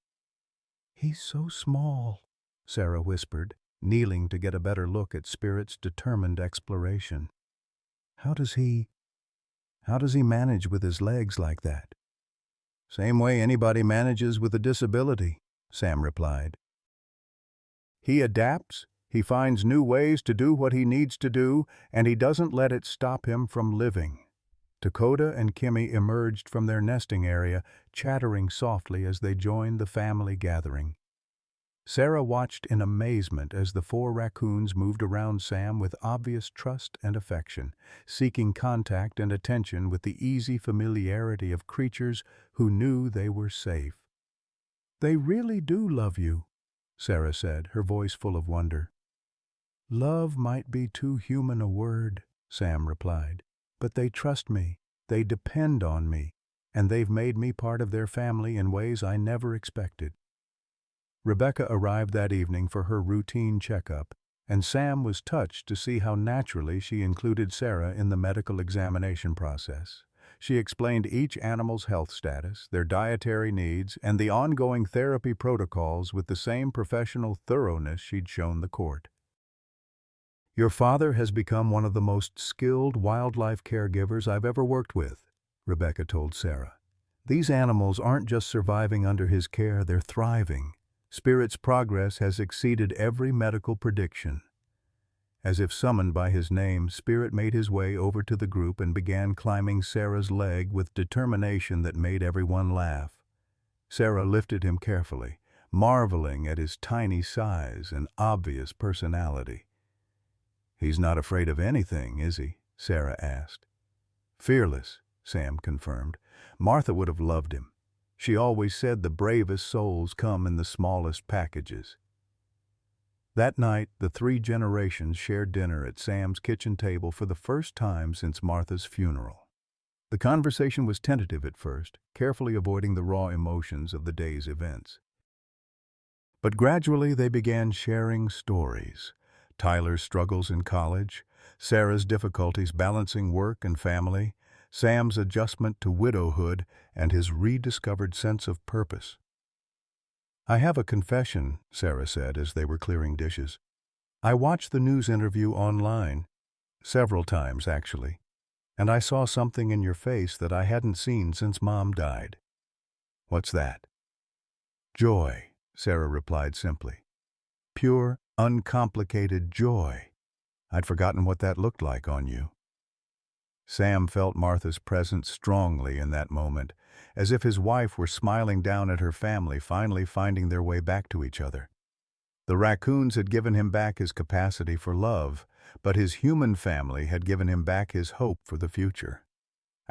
He's so small, Sarah whispered, kneeling to get a better look at Spirit's determined exploration. How does he manage with his legs like that? Same way anybody manages with a disability, Sam replied. He adapts, he finds new ways to do what he needs to do, and he doesn't let it stop him from living. Dakota and Kimmy emerged from their nesting area, chattering softly as they joined the family gathering. Sarah watched in amazement as the 4 raccoons moved around Sam with obvious trust and affection, seeking contact and attention with the easy familiarity of creatures who knew they were safe. They really do love you, Sarah said, her voice full of wonder. Love might be too human a word, Sam replied, but they trust me, they depend on me, and they've made me part of their family in ways I never expected. Rebecca arrived that evening for her routine checkup, and Sam was touched to see how naturally she included Sarah in the medical examination process. She explained each animal's health status, their dietary needs, and the ongoing therapy protocols with the same professional thoroughness she'd shown the court. Your father has become one of the most skilled wildlife caregivers I've ever worked with, Rebecca told Sarah. These animals aren't just surviving under his care, they're thriving. Spirit's progress has exceeded every medical prediction. As if summoned by his name, Spirit made his way over to the group and began climbing Sarah's leg with determination that made everyone laugh. Sarah lifted him carefully, marveling at his tiny size and obvious personality. He's not afraid of anything, is he? Sarah asked. Fearless, Sam confirmed. Martha would have loved him. She always said the bravest souls come in the smallest packages. That night, the 3 generations shared dinner at Sam's kitchen table for the first time since Martha's funeral. The conversation was tentative at first, carefully avoiding the raw emotions of the day's events. But gradually they began sharing stories. Tyler's struggles in college, Sarah's difficulties balancing work and family, Sam's adjustment to widowhood, and his rediscovered sense of purpose. I have a confession, Sarah said as they were clearing dishes. I watched the news interview online, several times actually, and I saw something in your face that I hadn't seen since Mom died. What's that? Joy, Sarah replied simply. Pure, uncomplicated joy. I'd forgotten what that looked like on you. Sam felt Martha's presence strongly in that moment, as if his wife were smiling down at her family finally finding their way back to each other. The raccoons had given him back his capacity for love, but his human family had given him back his hope for the future.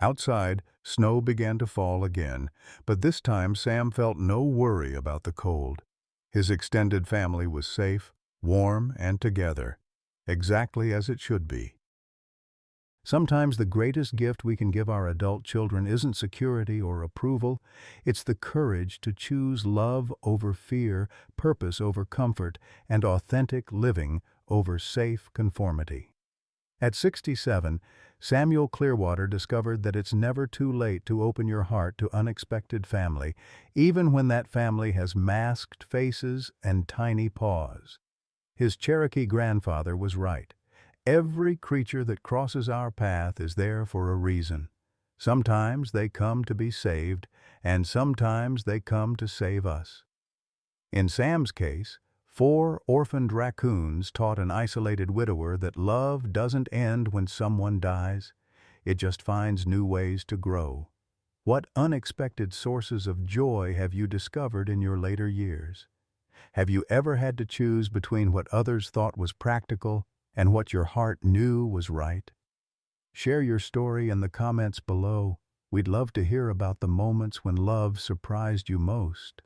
Outside, snow began to fall again, but this time Sam felt no worry about the cold. His extended family was safe, warm, and together, exactly as it should be. Sometimes the greatest gift we can give our adult children isn't security or approval, it's the courage to choose love over fear, purpose over comfort, and authentic living over safe conformity. At 67, Samuel Clearwater discovered that it's never too late to open your heart to unexpected family, even when that family has masked faces and tiny paws. His Cherokee grandfather was right. Every creature that crosses our path is there for a reason. Sometimes they come to be saved, and sometimes they come to save us. In Sam's case, 4 orphaned raccoons taught an isolated widower that love doesn't end when someone dies. It just finds new ways to grow. What unexpected sources of joy have you discovered in your later years? Have you ever had to choose between what others thought was practical and what your heart knew was right? Share your story in the comments below. We'd love to hear about the moments when love surprised you most.